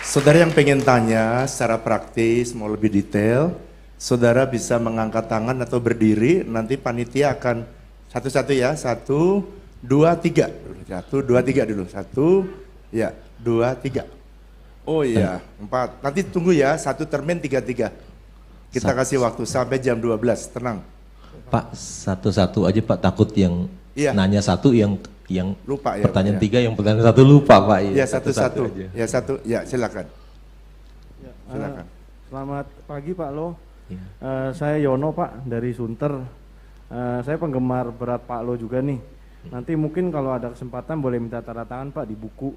Saudara yang pengen tanya secara praktis mau lebih detail, saudara bisa mengangkat tangan atau berdiri, nanti panitia akan satu-satu ya, 1, 2, 3. 1, 2, 3 dulu, 1, ya, 2, 3. Oh iya, 4. Nanti tunggu ya, 1 termin 3, 3. Kita kasih waktu sampai jam 12, tenang. Pak, satu-satu aja Pak, takut yang Iya. nanya satu yang Lupa ya, pertanyaan Pak, ya. 3 yang pertanyaan 1 lupa Pak. Ya, satu-satu. aja. Ya, 1, ya silakan. Ya, Silakan. Selamat pagi Pak Lo. Ya. Saya Yono Pak dari Sunter. Saya penggemar berat Pak Lo juga nih. Nanti mungkin kalau ada kesempatan boleh minta tanda tangan Pak di buku.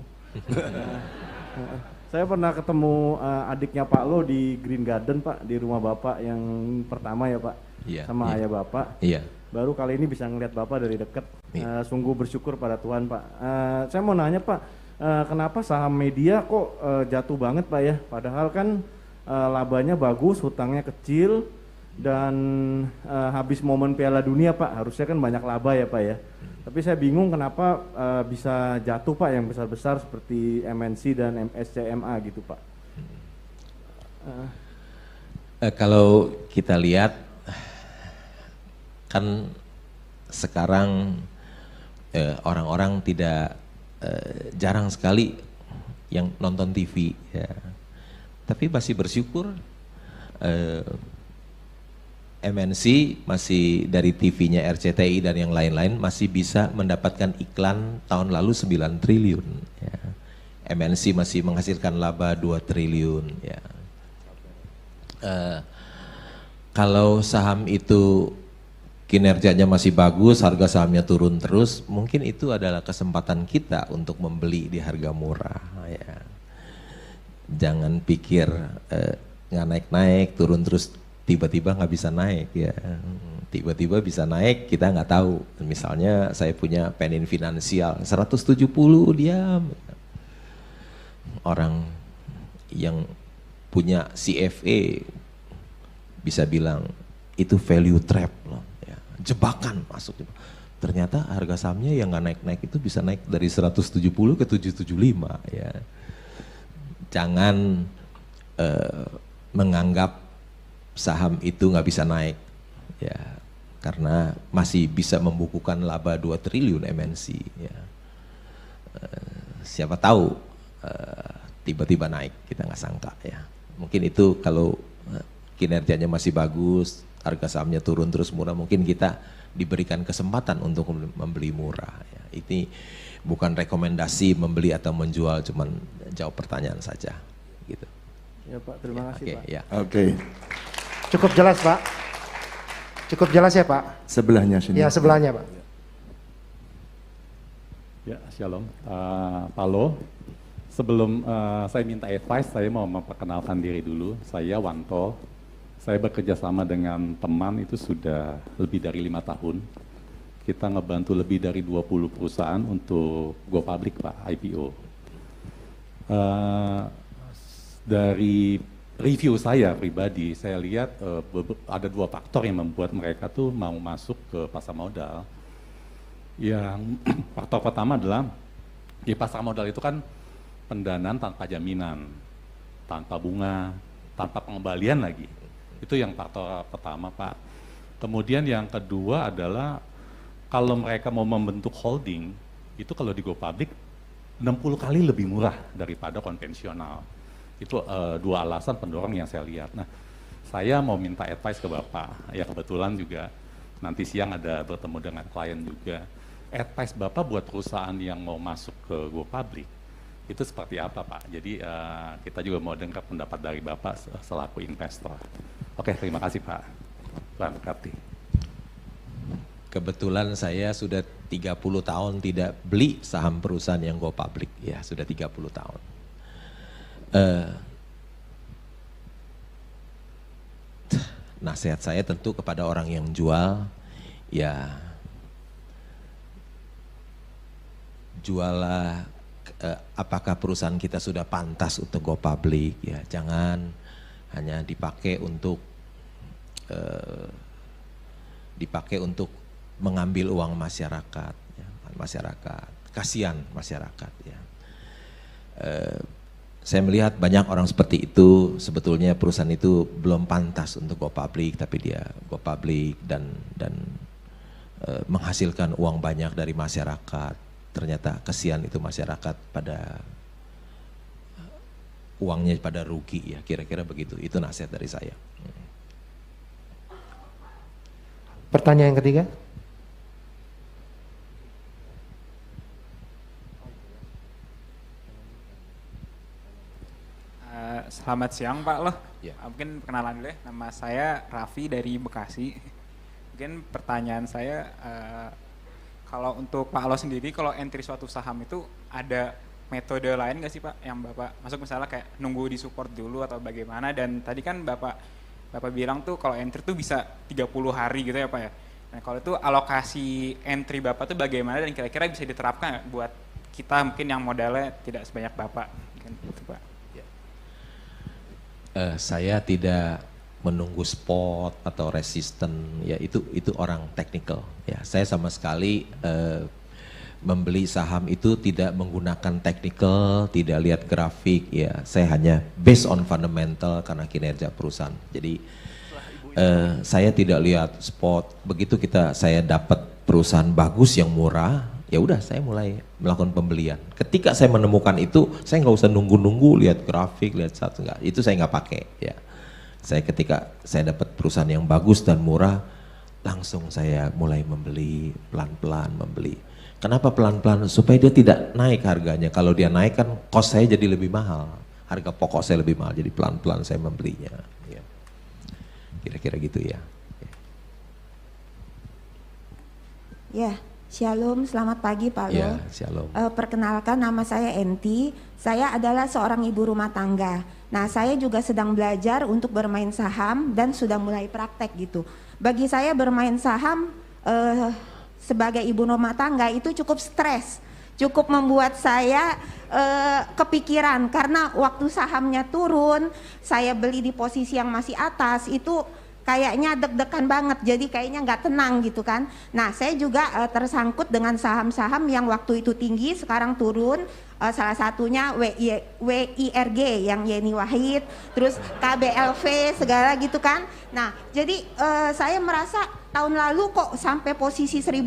Saya pernah ketemu adiknya Pak Lo di Green Garden Pak, di rumah Bapak yang pertama ya Pak, Iya, sama iya. ayah Bapak. Iya. Baru kali ini bisa ngeliat Bapak dari dekat. Iya. Sungguh bersyukur pada Tuhan Pak. Saya mau nanya Pak, kenapa saham media kok jatuh banget Pak ya? Padahal kan labanya bagus, hutangnya kecil, dan habis momen Piala Dunia Pak, harusnya kan banyak laba ya Pak ya. Tapi saya bingung kenapa bisa jatuh Pak yang besar-besar seperti MNC dan MSCMA gitu Pak. Kalau kita lihat kan sekarang orang-orang tidak jarang sekali yang nonton TV ya. Tapi masih bersyukur MNC masih dari TV-nya RCTI dan yang lain-lain masih bisa mendapatkan iklan tahun lalu 9 triliun ya. MNC masih menghasilkan laba 2 triliun ya. Kalau saham itu kinerjanya masih bagus, harga sahamnya turun terus, mungkin itu adalah kesempatan kita untuk membeli di harga murah ya. Jangan pikir nggak naik-naik, turun terus tiba-tiba nggak bisa naik ya. Tiba-tiba bisa naik, kita nggak tahu. Misalnya saya punya Penin Finansial 170 diam. Orang yang punya CFA bisa bilang itu value trap loh, ya. Jebakan masuk. Ternyata harga sahamnya yang nggak naik-naik itu bisa naik dari 170 ke 775 ya. Jangan menganggap saham itu nggak bisa naik ya, karena masih bisa membukukan laba 2 triliun MNC ya. Siapa tahu tiba-tiba naik, kita nggak sangka ya. Mungkin itu kalau kinerjanya masih bagus, harga sahamnya turun terus murah, mungkin kita diberikan kesempatan untuk membeli murah ya. Ini bukan rekomendasi membeli atau menjual, cuman jawab pertanyaan saja gitu. Ya Pak, terima kasih Oke, Pak. ya. Oke. Cukup jelas Pak. Cukup jelas ya Pak. Sebelahnya sini. Ya sebelahnya Pak. Ya, shalom. Pak Lo, sebelum saya minta advice, saya mau memperkenalkan diri dulu. Saya Wanto. Saya bekerja sama dengan teman itu sudah lebih dari 5 tahun. Kita ngebantu lebih dari 20 perusahaan untuk go public Pak, IPO. Dari review saya pribadi, saya lihat ada 2 faktor yang membuat mereka tuh mau masuk ke pasar modal. Yang faktor pertama adalah di pasar modal itu kan pendanaan tanpa jaminan, tanpa bunga, tanpa pengembalian lagi. Itu yang faktor pertama Pak. Kemudian yang kedua adalah kalau mereka mau membentuk holding, itu kalau di go public 60 kali lebih murah daripada konvensional. Itu 2 alasan pendorong yang saya lihat. Nah, saya mau minta advice ke Bapak, ya kebetulan juga nanti siang ada bertemu dengan klien juga. Advice Bapak buat perusahaan yang mau masuk ke go public, itu seperti apa Pak? Jadi kita juga mau dengar pendapat dari Bapak selaku investor. Oke, terima kasih Pak. Tuhan berkati. Kebetulan saya sudah 30 tahun tidak beli saham perusahaan yang go public, ya sudah 30 tahun. Nasihat saya tentu kepada orang yang jual, ya jualah apakah perusahaan kita sudah pantas untuk go public, ya jangan hanya dipakai untuk mengambil uang masyarakat, ya, masyarakat, kasihan masyarakat ya. saya melihat banyak orang seperti itu, sebetulnya perusahaan itu belum pantas untuk go public, tapi dia go public dan menghasilkan uang banyak dari masyarakat. Ternyata kesian itu masyarakat pada uangnya pada rugi ya, kira-kira begitu. Itu nasihat dari saya. Pertanyaan yang ketiga. Selamat siang Pak Loh. Ya. Mungkin perkenalan dulu ya. Nama saya Raffi dari Bekasi. Mungkin pertanyaan saya, kalau untuk Pak Loh sendiri, kalau entry suatu saham itu ada metode lain nggak sih Pak? Yang Bapak masuk misalnya kayak nunggu di support dulu atau bagaimana? Dan tadi kan Bapak bilang tuh kalau entry tuh bisa 30 hari gitu ya Pak ya. Nah kalau itu alokasi entry Bapak tuh bagaimana dan kira-kira bisa diterapkan nggak buat kita mungkin yang modalnya tidak sebanyak Bapak? Mungkin itu Pak. Saya tidak menunggu spot atau resisten, ya itu orang teknikal. Ya, saya sama sekali membeli saham itu tidak menggunakan teknikal, tidak lihat grafik. Ya, saya hanya based on fundamental karena kinerja perusahaan. Jadi saya tidak lihat spot. Begitu saya dapat perusahaan bagus yang murah, ya udah saya mulai melakukan pembelian. Ketika saya menemukan itu, saya nggak usah nunggu-nunggu lihat grafik, lihat satu enggak. Itu saya nggak pakai. Ya, ketika saya dapat perusahaan yang bagus dan murah, langsung saya mulai membeli pelan-pelan membeli. Kenapa pelan-pelan? Supaya dia tidak naik harganya. Kalau dia naik kan cost saya jadi lebih mahal, harga pokok saya lebih mahal. Jadi pelan-pelan saya membelinya. Ya. Kira-kira gitu ya. Ya. Shalom, selamat pagi Pak Loh. Ya, shalom. Perkenalkan nama saya Enti, saya adalah seorang ibu rumah tangga. Nah saya juga sedang belajar untuk bermain saham dan sudah mulai praktek gitu. Bagi saya bermain saham sebagai ibu rumah tangga itu cukup stres. Cukup membuat saya kepikiran karena waktu sahamnya turun, saya beli di posisi yang masih atas itu kayaknya deg-degan banget, jadi kayaknya nggak tenang gitu kan. Nah saya juga tersangkut dengan saham-saham yang waktu itu tinggi sekarang turun, salah satunya WIRG yang Yeni Wahid, terus KBLV segala gitu kan. Nah jadi saya merasa tahun lalu kok sampai posisi 1.600,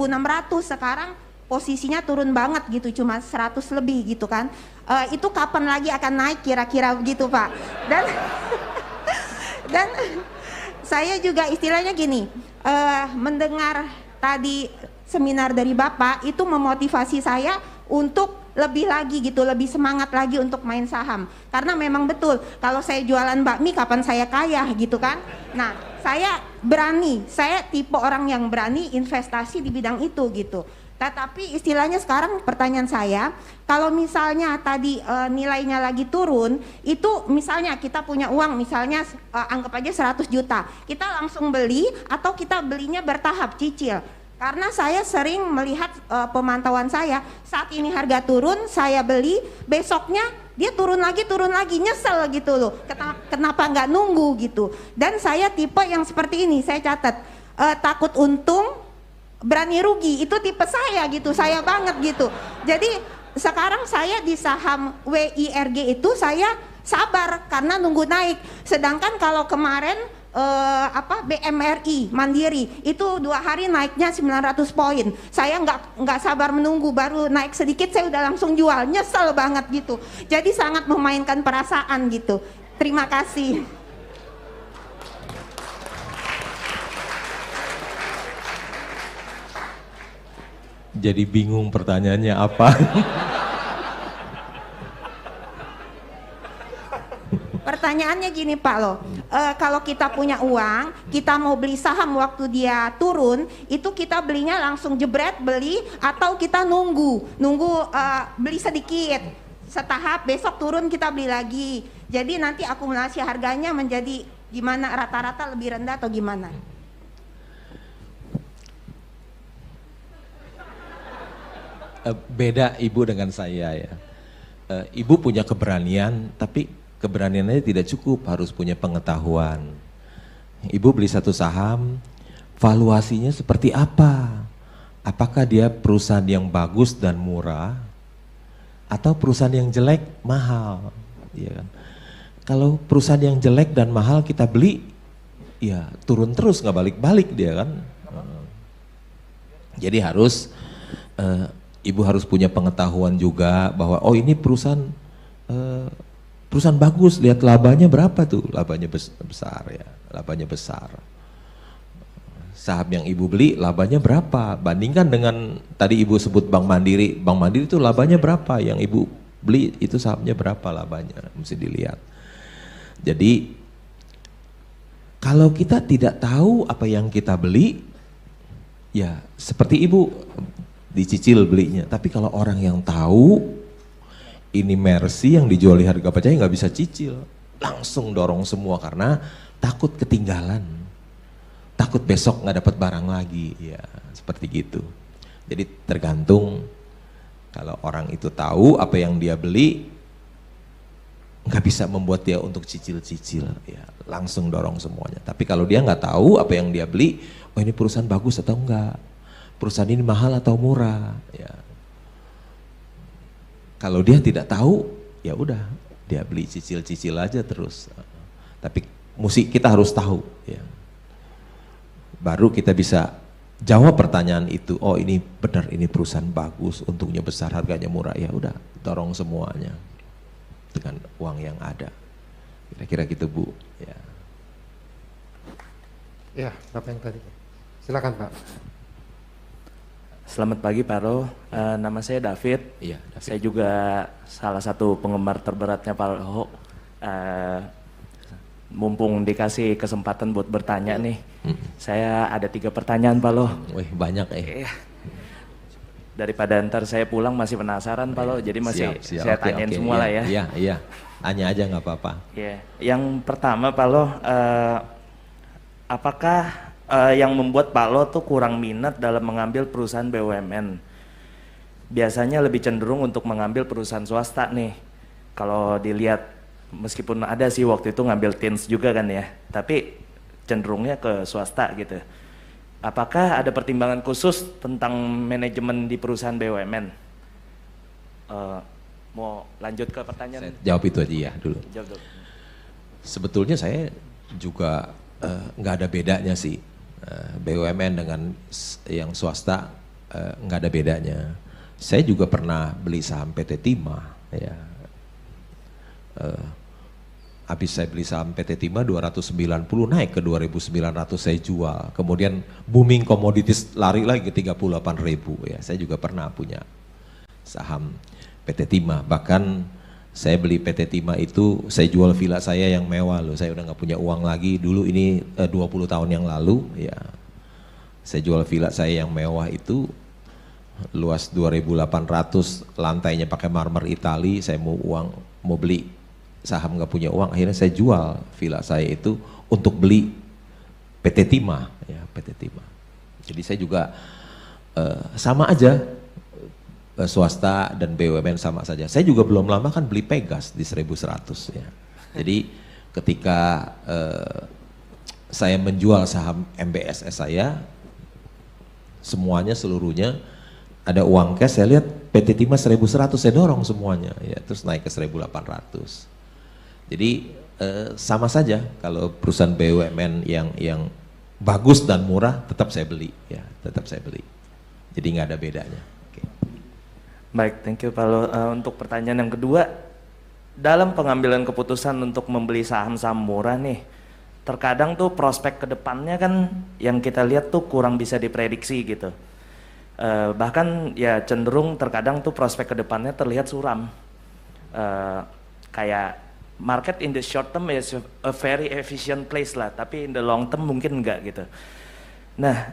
sekarang posisinya turun banget gitu, cuma 100 lebih gitu kan. Itu kapan lagi akan naik kira-kira begitu Pak. Dan saya juga istilahnya gini, mendengar tadi seminar dari Bapak itu memotivasi saya untuk lebih lagi gitu, lebih semangat lagi untuk main saham. Karena memang betul, kalau saya jualan bakmi kapan saya kaya gitu kan. Nah, saya berani, saya tipe orang yang berani investasi di bidang itu gitu. Tetapi istilahnya sekarang pertanyaan saya, kalau misalnya tadi nilainya lagi turun, itu misalnya kita punya uang misalnya anggap aja 100 juta, kita langsung beli atau kita belinya bertahap cicil? Karena saya sering melihat pemantauan saya, saat ini harga turun, saya beli, besoknya dia turun lagi, nyesel gitu loh, kenapa nggak nunggu gitu. Dan saya tipe yang seperti ini, saya catat, takut untung, berani rugi, itu tipe saya gitu, saya banget gitu. Jadi sekarang saya di saham WIRG itu saya sabar karena nunggu naik. Sedangkan kalau kemarin BMRI Mandiri itu 2 hari naiknya 900 poin. Saya nggak sabar menunggu, baru naik sedikit saya udah langsung jual, nyesel banget gitu. Jadi sangat memainkan perasaan gitu. Terima kasih. Jadi bingung pertanyaannya apa. Pertanyaannya gini Pak Loh, kalau kita punya uang, kita mau beli saham waktu dia turun, itu kita belinya langsung jebret beli atau kita nunggu beli sedikit, setahap besok turun kita beli lagi. Jadi nanti akumulasi harganya menjadi gimana, rata-rata lebih rendah atau gimana? Beda ibu dengan saya ya. Ibu punya keberanian, tapi keberaniannya tidak cukup, harus punya pengetahuan. Ibu beli satu saham, valuasinya seperti apa? Apakah dia perusahaan yang bagus dan murah, atau perusahaan yang jelek mahal? ya kan. Kalau perusahaan yang jelek dan mahal kita beli, ya turun terus nggak balik-balik dia kan. Jadi harus ibu harus punya pengetahuan juga bahwa oh ini perusahaan bagus, lihat labanya berapa tuh, labanya besar ya, labanya besar. Saham yang ibu beli labanya berapa, bandingkan dengan tadi ibu sebut Bank Mandiri itu labanya berapa, yang ibu beli itu sahamnya berapa labanya, mesti dilihat. Jadi kalau kita tidak tahu apa yang kita beli, ya seperti ibu dicicil belinya. Tapi kalau orang yang tahu ini Mercy yang dijual di harga pecahnya nggak bisa cicil, langsung dorong semua karena takut ketinggalan, takut besok nggak dapat barang lagi, ya seperti gitu. Jadi tergantung, kalau orang itu tahu apa yang dia beli, nggak bisa membuat dia untuk cicil-cicil, ya langsung dorong semuanya. Tapi kalau dia nggak tahu apa yang dia beli, oh ini perusahaan bagus atau enggak, perusahaan ini mahal atau murah, ya. Kalau dia tidak tahu, ya udah dia beli cicil-cicil aja terus. Tapi kita harus tahu, ya. Baru kita bisa jawab pertanyaan itu. Oh ini benar, ini perusahaan bagus, untungnya besar, harganya murah, ya udah dorong semuanya dengan uang yang ada. Kira-kira gitu Bu. Ya. Ya, Bapak yang tadi. Silakan Pak. Selamat pagi Pak Ro, nama saya David. Iya, David. Saya juga salah satu penggemar terberatnya Pak Ro. Mumpung dikasih kesempatan buat bertanya nih, saya ada 3 pertanyaan Pak Lo. Wih banyak Daripada ntar saya pulang masih penasaran Pak Lo, jadi masih siap. saya tanyain semua lah ya. Iya, tanya aja nggak apa-apa. Yeah. Yang pertama Pak Lo, apakah yang membuat Pak Lo tuh kurang minat dalam mengambil perusahaan BUMN? Biasanya lebih cenderung untuk mengambil perusahaan swasta nih. Kalau dilihat, meskipun ada sih waktu itu ngambil Tins juga kan ya, tapi cenderungnya ke swasta gitu. Apakah ada pertimbangan khusus tentang manajemen di perusahaan BUMN? Mau lanjut ke pertanyaan? Saya jawab itu aja ya dulu. Jawab dulu. Sebetulnya saya juga nggak ada bedanya sih, BUMN dengan yang swasta nggak ada bedanya. Saya juga pernah beli saham PT Timah, ya. Habis saya beli saham PT Timah 290 naik ke 2.900 saya jual. Kemudian booming komoditis lari lagi ke 38.000 ya. Saya juga pernah punya saham PT Timah. Bahkan saya beli PT Timah itu saya jual villa saya yang mewah loh. Saya udah nggak punya uang lagi. Dulu ini 20 tahun yang lalu ya. Saya jual villa saya yang mewah itu luas 2.800, lantainya pakai marmer Itali. Saya mau beli saham, nggak punya uang, akhirnya saya jual villa saya itu untuk beli PT Timah, ya PT Timah. Jadi saya juga sama aja, swasta dan BUMN sama saja. Saya juga belum lama kan beli Pegas di 1.100 ya. Jadi ketika saya menjual saham MBSS saya, seluruhnya ada uang cash, saya lihat PT Timah 1.100, saya dorong semuanya, ya terus naik ke 1.800. Jadi sama saja kalau perusahaan BUMN yang bagus dan murah tetap saya beli, ya tetap saya beli. Jadi nggak ada bedanya. Okay. Baik, thank you Pak Lo. Untuk pertanyaan yang kedua, dalam pengambilan keputusan untuk membeli saham-saham murah nih, terkadang tuh prospek kedepannya kan yang kita lihat tuh kurang bisa diprediksi gitu. Bahkan ya cenderung terkadang tuh prospek kedepannya terlihat suram. Kayak market in the short term is a very efficient place lah, tapi in the long term mungkin enggak gitu. Nah,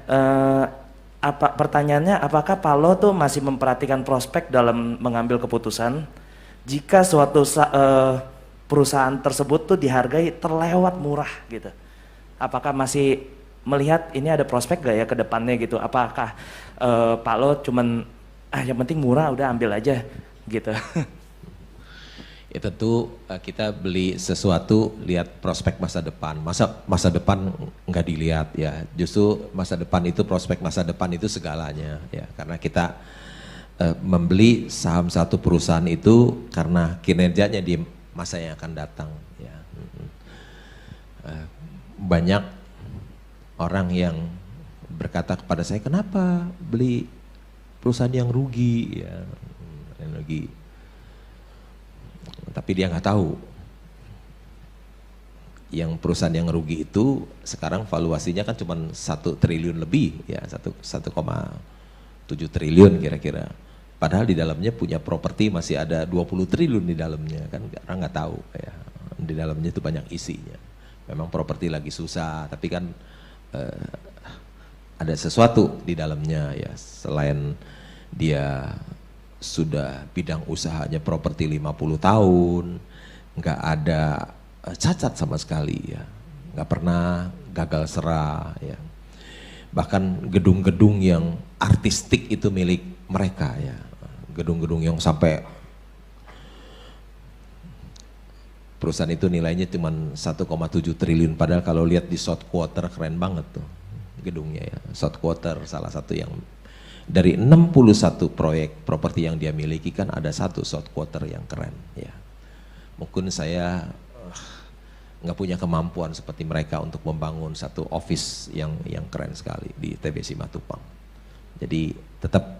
pertanyaannya apakah Pak Lo tuh masih memperhatikan prospek dalam mengambil keputusan jika suatu perusahaan tersebut tuh dihargai terlewat murah gitu? Apakah masih melihat ini ada prospek gak ya ke depannya gitu? Apakah Pak Lo cuman yang penting murah udah ambil aja gitu? Ya tentu kita beli sesuatu lihat prospek masa depan. Masa depan nggak dilihat ya. Justru masa depan itu, prospek masa depan itu segalanya ya. Karena kita membeli saham satu perusahaan itu karena kinerjanya masa yang akan datang. Ya. Banyak orang yang berkata kepada saya, kenapa beli perusahaan yang rugi? Ya, yang rugi. Tapi dia nggak tahu. Yang perusahaan yang rugi itu sekarang valuasinya kan cuma 1 triliun lebih, ya 1,7 triliun kira-kira. Padahal di dalamnya punya properti masih ada 20 triliun di dalamnya, kan orang nggak tahu ya. Di dalamnya itu banyak isinya. Memang properti lagi susah, tapi kan ada sesuatu di dalamnya ya. Selain dia sudah bidang usahanya properti 50 tahun, nggak ada cacat sama sekali ya, nggak pernah gagal serah ya. Bahkan gedung-gedung yang artistik itu milik mereka ya, gedung-gedung yang sampai perusahaan itu nilainya cuma 1,7 triliun, padahal kalau lihat di South Quarter keren banget tuh gedungnya ya. South Quarter salah satu yang dari 61 proyek properti yang dia miliki kan ada satu South Quarter yang keren ya. Mungkin saya nggak punya kemampuan seperti mereka untuk membangun satu office yang keren sekali di TBC Matupang. Jadi tetap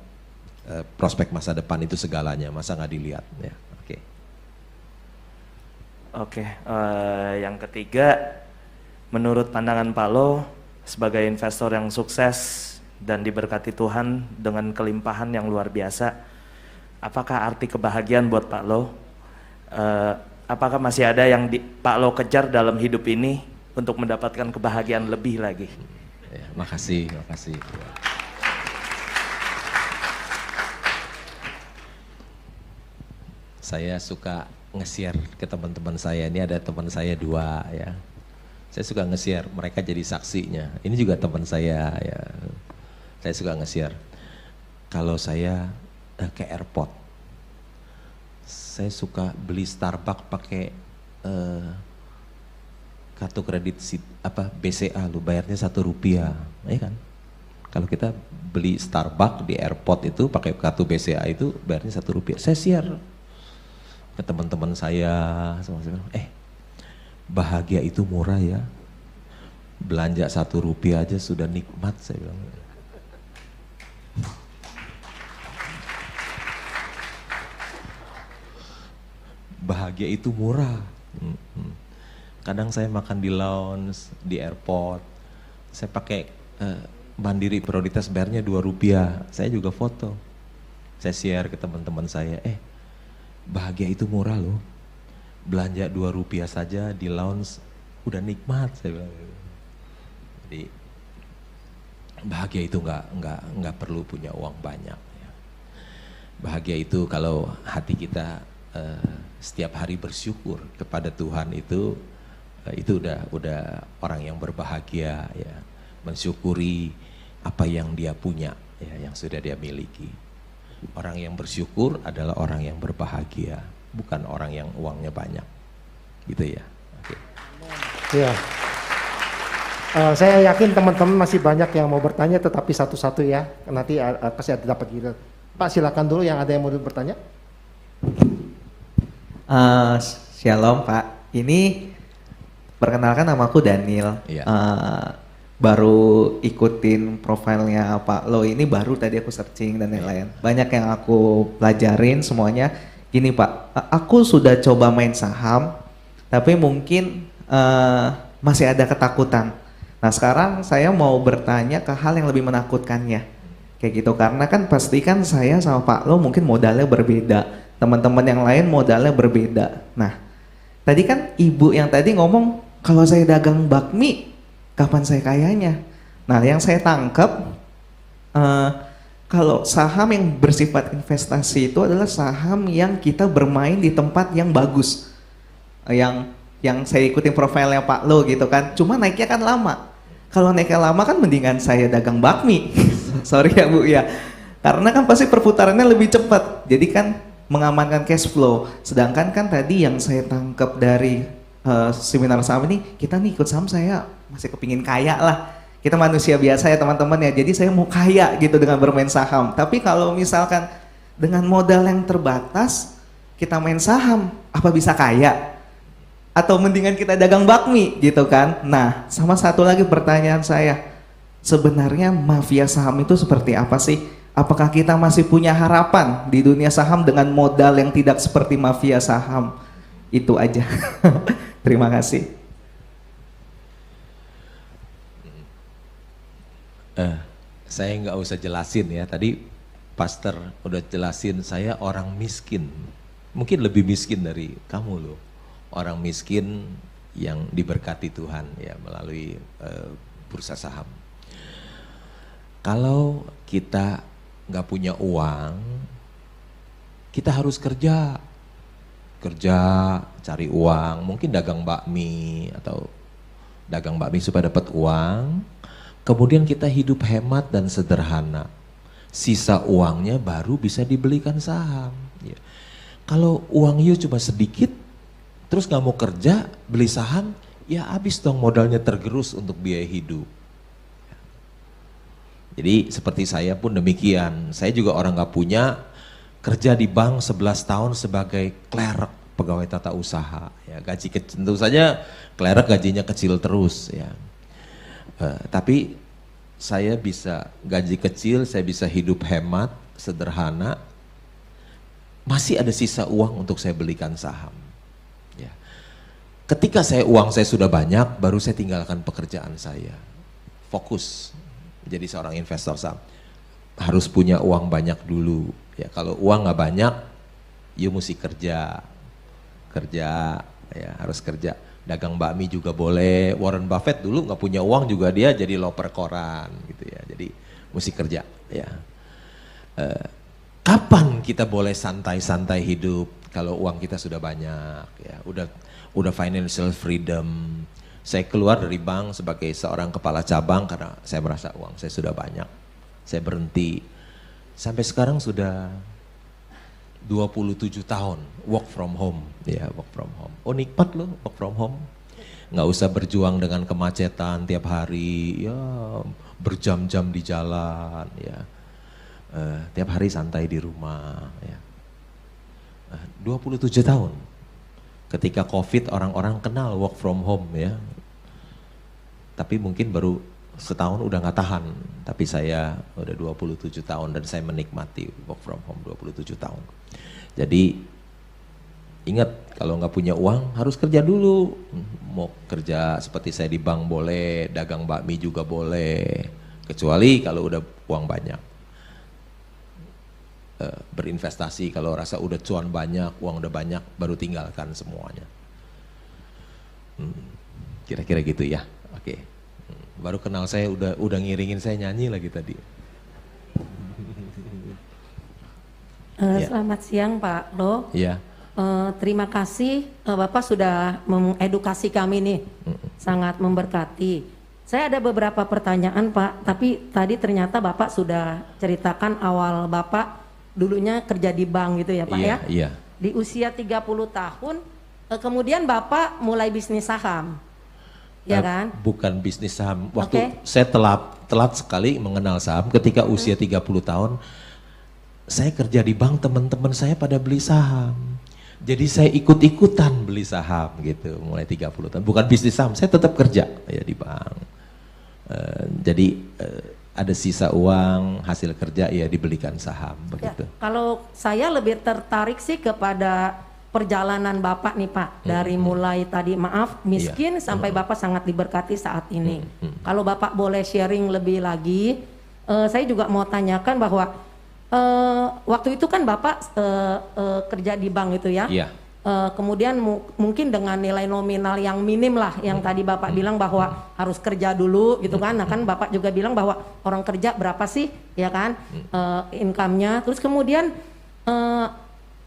prospek masa depan itu segalanya, masa nggak dilihat ya. Oke, yang ketiga, menurut pandangan Pak Lo sebagai investor yang sukses dan diberkati Tuhan dengan kelimpahan yang luar biasa, apakah arti kebahagiaan buat Pak Lo? Apakah masih ada yang Pak Lo kejar dalam hidup ini untuk mendapatkan kebahagiaan lebih lagi? Ya, makasih. Saya suka nge-share ke teman-teman saya. Ini ada teman saya 2 ya. Saya suka nge-share, mereka jadi saksinya. Ini juga teman saya ya. Saya suka nge-share. Kalau saya ke airport, saya suka beli Starbucks pakai kartu kredit BCA, lu bayarnya Rp1, ya kan? Kalau kita beli Starbucks di airport itu pakai kartu BCA itu bayarnya Rp1. Saya share ke teman-teman saya, bahagia itu murah ya. Belanja Rp1 aja sudah nikmat, saya bilang. Bahagia itu murah. Kadang saya makan di lounge, di airport, saya pakai Mandiri Prioritas bayarnya Rp2, saya juga foto. Saya share ke teman-teman saya, bahagia itu murah loh. Belanja Rp2 saja di lounge udah nikmat, saya bilang. Jadi bahagia itu nggak perlu punya uang banyak. Ya. Bahagia itu kalau hati kita setiap hari bersyukur kepada Tuhan itu udah orang yang berbahagia ya, mensyukuri apa yang dia punya ya, yang sudah dia miliki. Orang yang bersyukur adalah orang yang berbahagia, bukan orang yang uangnya banyak, gitu ya. Oke. Ya. Saya yakin teman-teman masih banyak yang mau bertanya, tetapi satu-satu ya, nanti kasih dapat giliran. Pak silakan dulu yang ada yang mau bertanya. Shalom Pak, ini perkenalkan namaku Daniel. Iya. Baru ikutin profilnya Pak Lo ini, baru tadi aku searching dan lain-lain. Banyak yang aku pelajarin semuanya. Gini Pak, aku sudah coba main saham, tapi mungkin masih ada ketakutan. Nah sekarang saya mau bertanya ke hal yang lebih menakutkannya. Kayak gitu, karena kan pastikan saya sama Pak Lo mungkin modalnya berbeda. Teman-teman yang lain modalnya berbeda. Nah, tadi kan ibu yang tadi ngomong kalau saya dagang bakmi, kapan saya kayanya? Nah, yang saya tangkap kalau saham yang bersifat investasi itu adalah saham yang kita bermain di tempat yang bagus. Yang saya ikutin profilnya Pak Lo gitu kan. Cuma naiknya kan lama. Kalau naiknya lama kan mendingan saya dagang bakmi. Sorry ya Bu ya. Karena kan pasti perputarannya lebih cepat. Jadi kan mengamankan cash flow. Sedangkan kan tadi yang saya tangkap dari seminar saham ini, kita nih ikut saham saya masih kepingin kaya lah. Kita manusia biasa ya teman-teman ya, jadi saya mau kaya gitu dengan bermain saham. Tapi kalau misalkan dengan modal yang terbatas, kita main saham, apa bisa kaya? Atau mendingan kita dagang bakmi gitu kan? Nah, sama satu lagi pertanyaan saya, sebenarnya mafia saham itu seperti apa sih? Apakah kita masih punya harapan di dunia saham dengan modal yang tidak seperti mafia saham? Itu aja. Terima kasih. Saya nggak usah jelasin ya, tadi pastor udah jelasin, saya orang miskin, mungkin lebih miskin dari kamu loh, orang miskin yang diberkati Tuhan ya melalui bursa saham. Kalau kita nggak punya uang, kita harus kerja, cari uang, mungkin dagang bakmi atau dagang bakmi supaya dapat uang. Kemudian kita hidup hemat dan sederhana. Sisa uangnya baru bisa dibelikan saham. Ya. Kalau uang you cuma sedikit, terus nggak mau kerja, beli saham, ya habis dong modalnya tergerus untuk biaya hidup. Jadi seperti saya pun demikian. Saya juga orang nggak punya, kerja di bank 11 tahun sebagai clerk, pegawai tata usaha. Ya, gaji kecil, tentu saja clerk gajinya kecil terus ya. Tapi saya bisa gaji kecil, saya bisa hidup hemat, sederhana, masih ada sisa uang untuk saya belikan saham. Ya. Ketika uang saya sudah banyak, baru saya tinggalkan pekerjaan saya, fokus jadi seorang investor saham. Harus punya uang banyak dulu. Ya, kalau uang nggak banyak, you mesti kerja, ya harus kerja. Dagang bakmi juga boleh. Warren Buffett dulu nggak punya uang juga dia jadi loper koran gitu ya. Jadi mesti kerja ya. Kapan kita boleh santai-santai hidup kalau uang kita sudah banyak ya. Udah financial freedom. Saya keluar dari bank sebagai seorang kepala cabang karena saya merasa uang saya sudah banyak. Saya berhenti. Sampai sekarang sudah 27 tahun work from home, ya work from home. Oh nikmat loh work from home, nggak usah berjuang dengan kemacetan tiap hari, ya berjam-jam di jalan, ya tiap hari santai di rumah, ya 27 tahun. Ketika COVID orang-orang kenal work from home ya, tapi mungkin baru setahun udah nggak tahan, tapi saya udah 27 tahun dan saya menikmati work from home 27 tahun. Jadi ingat kalau nggak punya uang harus kerja dulu. Mau kerja seperti saya di bank boleh, dagang bakmi juga boleh, kecuali kalau udah uang banyak. Berinvestasi kalau rasa udah cuan banyak, uang udah banyak, baru tinggalkan semuanya. Kira-kira gitu ya. Oke. Baru kenal saya udah ngiringin saya nyanyi lagi tadi. Selamat siang Pak Lo. Iya. Terima kasih Bapak sudah mengedukasi kami nih, sangat memberkati. Saya ada beberapa pertanyaan Pak, tapi tadi ternyata Bapak sudah ceritakan awal Bapak dulunya kerja di bank gitu ya Pak ya. Iya. Di usia 30 tahun, kemudian Bapak mulai bisnis saham. Ya kan? Bukan bisnis saham. Waktu saya telat sekali mengenal saham ketika usia 30 tahun. Saya kerja di bank, teman-teman saya pada beli saham. Jadi saya ikut-ikutan beli saham gitu mulai 30 tahun. Bukan bisnis saham, saya tetap kerja ya di bank. Jadi ada sisa uang hasil kerja ya dibelikan saham begitu. Ya, kalau saya lebih tertarik sih kepada perjalanan Bapak nih Pak, dari mulai tadi maaf miskin sampai Bapak sangat diberkati saat ini. Kalau Bapak boleh sharing lebih lagi, saya juga mau tanyakan bahwa waktu itu kan Bapak kerja di bank itu ya. Iya. Kemudian mungkin dengan nilai nominal yang minim lah, yang tadi Bapak bilang bahwa harus kerja dulu gitu kan. Nah kan Bapak juga bilang bahwa orang kerja berapa sih ya kan income-nya. Terus kemudian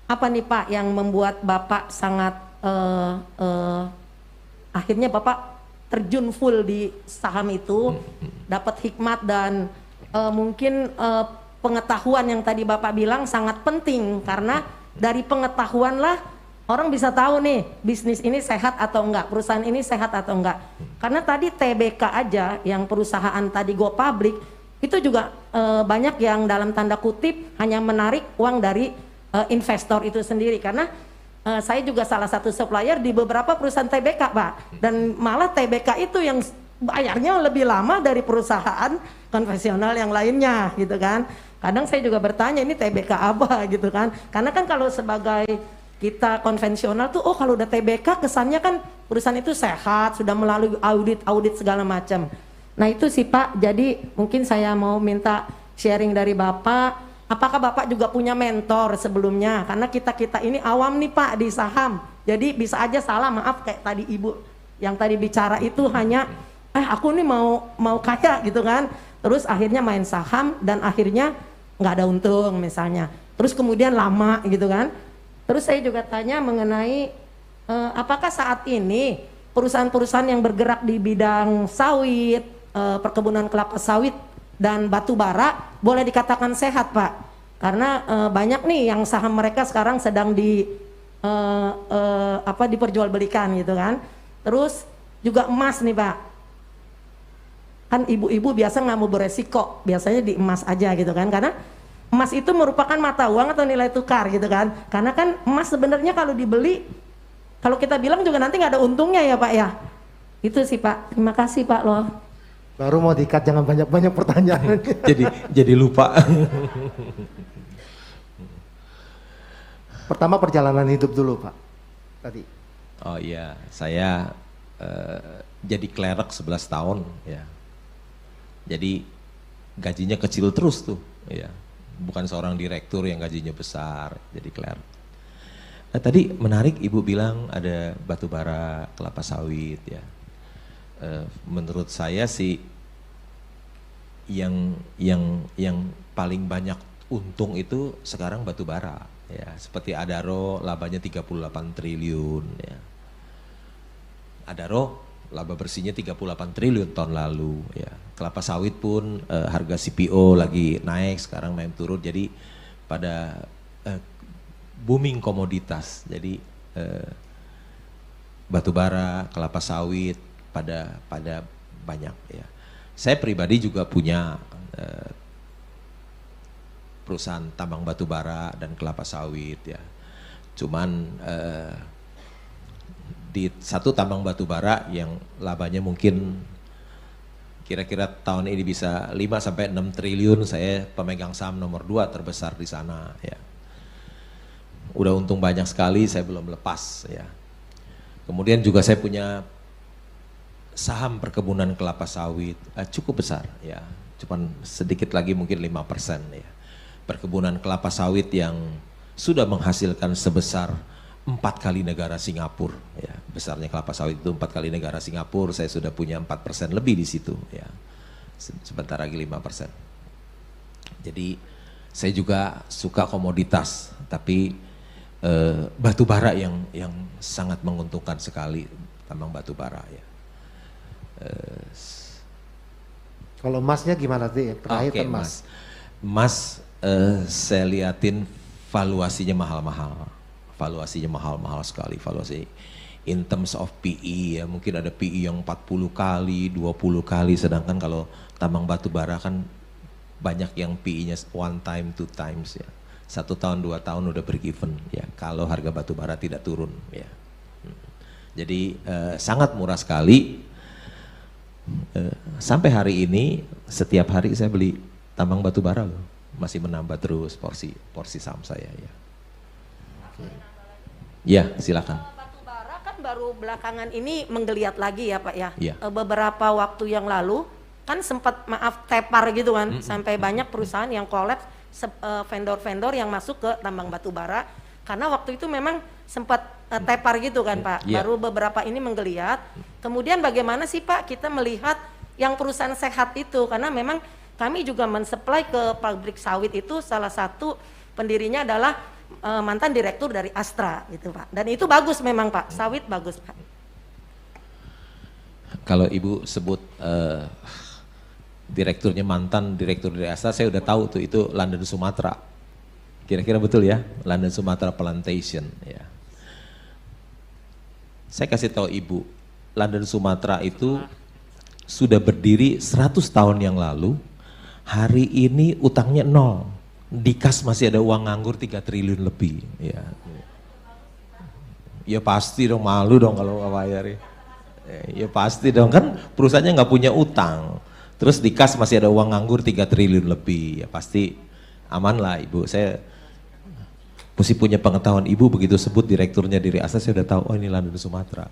apa nih Pak yang membuat Bapak sangat akhirnya Bapak terjun full di saham itu, dapat hikmat dan mungkin pengetahuan yang tadi Bapak bilang sangat penting, karena dari pengetahuan lah orang bisa tahu nih bisnis ini sehat atau enggak, perusahaan ini sehat atau enggak. Karena tadi TBK aja yang perusahaan tadi go public itu juga banyak yang dalam tanda kutip hanya menarik uang dari investor itu sendiri, karena saya juga salah satu supplier di beberapa perusahaan TBK Pak, dan malah TBK itu yang bayarnya lebih lama dari perusahaan konvensional yang lainnya gitu kan. Kadang saya juga bertanya ini TBK apa gitu kan, karena kan kalau sebagai kita konvensional tuh, oh kalau udah TBK kesannya kan perusahaan itu sehat, sudah melalui audit segala macam. Nah itu sih Pak, jadi mungkin saya mau minta sharing dari Bapak, apakah Bapak juga punya mentor sebelumnya? Karena kita ini awam nih Pak di saham, jadi bisa aja salah, maaf kayak tadi Ibu yang tadi bicara itu hanya, aku nih mau kaya gitu kan, terus akhirnya main saham dan akhirnya nggak ada untung misalnya, terus kemudian lama gitu kan. Terus saya juga tanya mengenai apakah saat ini perusahaan-perusahaan yang bergerak di bidang sawit, perkebunan kelapa sawit dan batu bara boleh dikatakan sehat Pak? Karena banyak nih yang saham mereka sekarang sedang diperjualbelikan gitu kan. Terus juga emas nih Pak. Kan ibu-ibu biasa nggak mau beresiko, biasanya di emas aja gitu kan, karena emas itu merupakan mata uang atau nilai tukar gitu kan. Karena kan emas sebenarnya kalau dibeli, kalau kita bilang juga nanti nggak ada untungnya ya Pak ya. Itu sih Pak. Terima kasih Pak loh. Baru mau dikat, jangan banyak-banyak pertanyaan. jadi lupa. Pertama perjalanan hidup dulu Pak. Tadi. Oh iya, saya jadi klerek 11 tahun ya. Jadi gajinya kecil terus tuh ya. Bukan seorang direktur yang gajinya besar, jadi klerek. Nah, tadi menarik Ibu bilang ada batu bara, kelapa sawit ya. Menurut saya sih yang paling banyak untung itu sekarang batu bara ya. Seperti Adaro labanya 38 triliun ya. Adaro laba bersihnya 38 triliun tahun lalu ya. Kelapa sawit pun harga CPO lagi naik, sekarang naik turun, jadi pada booming komoditas. Jadi batu bara, kelapa sawit pada banyak ya. Saya pribadi juga punya perusahaan tambang batu bara dan kelapa sawit ya. Cuman di satu tambang batu bara yang labanya mungkin kira-kira tahun ini bisa 5-6 triliun, saya pemegang saham nomor 2 terbesar di sana ya. Udah untung banyak sekali, saya belum lepas ya. Kemudian juga saya punya saham perkebunan kelapa sawit cukup besar ya. Cuman sedikit lagi mungkin 5% ya. Perkebunan kelapa sawit yang sudah menghasilkan sebesar 4 kali negara Singapura ya. Besarnya kelapa sawit itu 4 kali negara Singapura, saya sudah punya 4% lebih di situ ya. Sebentar lagi 5%. Jadi saya juga suka komoditas, tapi batu bara yang sangat menguntungkan sekali, tambang batu bara ya. Kalau emasnya gimana sih? Terakhir Oke, emas. Emas saya liatin valuasinya mahal-mahal. Valuasinya mahal-mahal sekali, valuasi in terms of PE ya, mungkin ada PE yang 40 kali, 20 kali, sedangkan kalau tambang batu bara kan banyak yang PE-nya 1 time, 2 times ya. 1 tahun, 2 tahun udah break even ya, kalau harga batu bara tidak turun ya. Jadi sangat murah sekali. Sampai hari ini setiap hari saya beli tambang batu bara loh, masih menambah terus porsi saham saya ya. Ya, silakan. Batu bara kan baru belakangan ini menggeliat lagi ya Pak ya. Ya. Beberapa waktu yang lalu kan sempat tepar gitu kan, sampai banyak perusahaan yang kolaps, vendor-vendor yang masuk ke tambang batu bara, karena waktu itu memang sempat tepar gitu kan Pak. Yeah. Baru beberapa ini menggeliat. Kemudian bagaimana sih Pak kita melihat yang perusahaan sehat itu, karena memang kami juga mensuplai ke pabrik sawit itu, salah satu pendirinya adalah mantan direktur dari Astra gitu Pak. Dan itu bagus memang Pak, sawit bagus Pak. Kalau Ibu sebut direkturnya mantan direktur dari Astra, saya udah tahu tuh, itu London Sumatera. Kira-kira betul ya, London Sumatera Plantation ya. Saya kasih tahu Ibu, London Sumatera itu sudah berdiri 100 tahun yang lalu, hari ini utangnya 0 di kas masih ada uang nganggur 3 triliun lebih. Ya, ya pasti dong, malu dong kalau nggak bayar. Ya pasti dong, kan perusahaannya nggak punya utang. Terus di kas masih ada uang nganggur 3 triliun lebih. Ya pasti aman lah Ibu. Saya mesti punya pengetahuan. Ibu begitu sebut direkturnya Diri Asa, saya udah tahu, oh ini London Sumatera.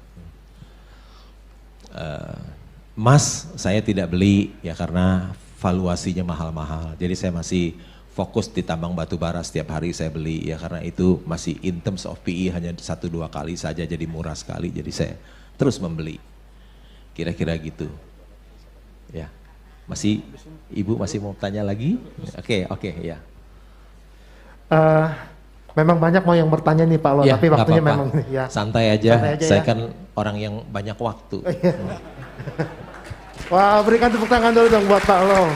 Emas saya tidak beli ya karena valuasinya mahal-mahal. Jadi saya masih fokus di tambang batu bara, setiap hari saya beli ya karena itu masih in terms of PE hanya 1-2 kali saja, jadi murah sekali. Jadi saya terus membeli. Kira-kira gitu. Ya. Masih Ibu masih mau tanya lagi? Oke, ya. Memang banyak mau yang bertanya nih Pak Lo, Ya, tapi waktunya apa-apa. memang ini ya. Santai aja saya ya. kan orang yang banyak waktu. Wah, berikan tepuk tangan dulu dong buat Pak Lo.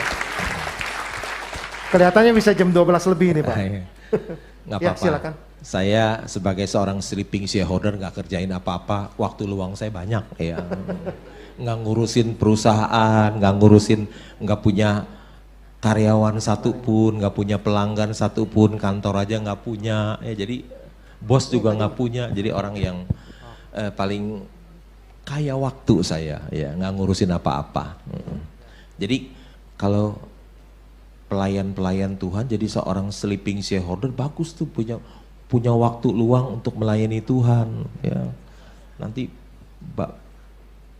Kelihatannya bisa jam 12 lebih nih Pak. Nggak Ya, apa-apa. silakan. Saya sebagai seorang sleeping shareholder nggak kerjain apa-apa, waktu luang saya banyak ya. Nggak ngurusin perusahaan, nggak punya karyawan satupun, nggak punya pelanggan satupun, kantor aja nggak punya. Ya jadi bos juga nggak punya. Jadi orang yang paling kaya waktu saya, ya nggak ngurusin apa-apa. Jadi kalau pelayan-pelayan Tuhan jadi seorang sleeping shareholder bagus tuh, punya waktu luang untuk melayani Tuhan ya. Nanti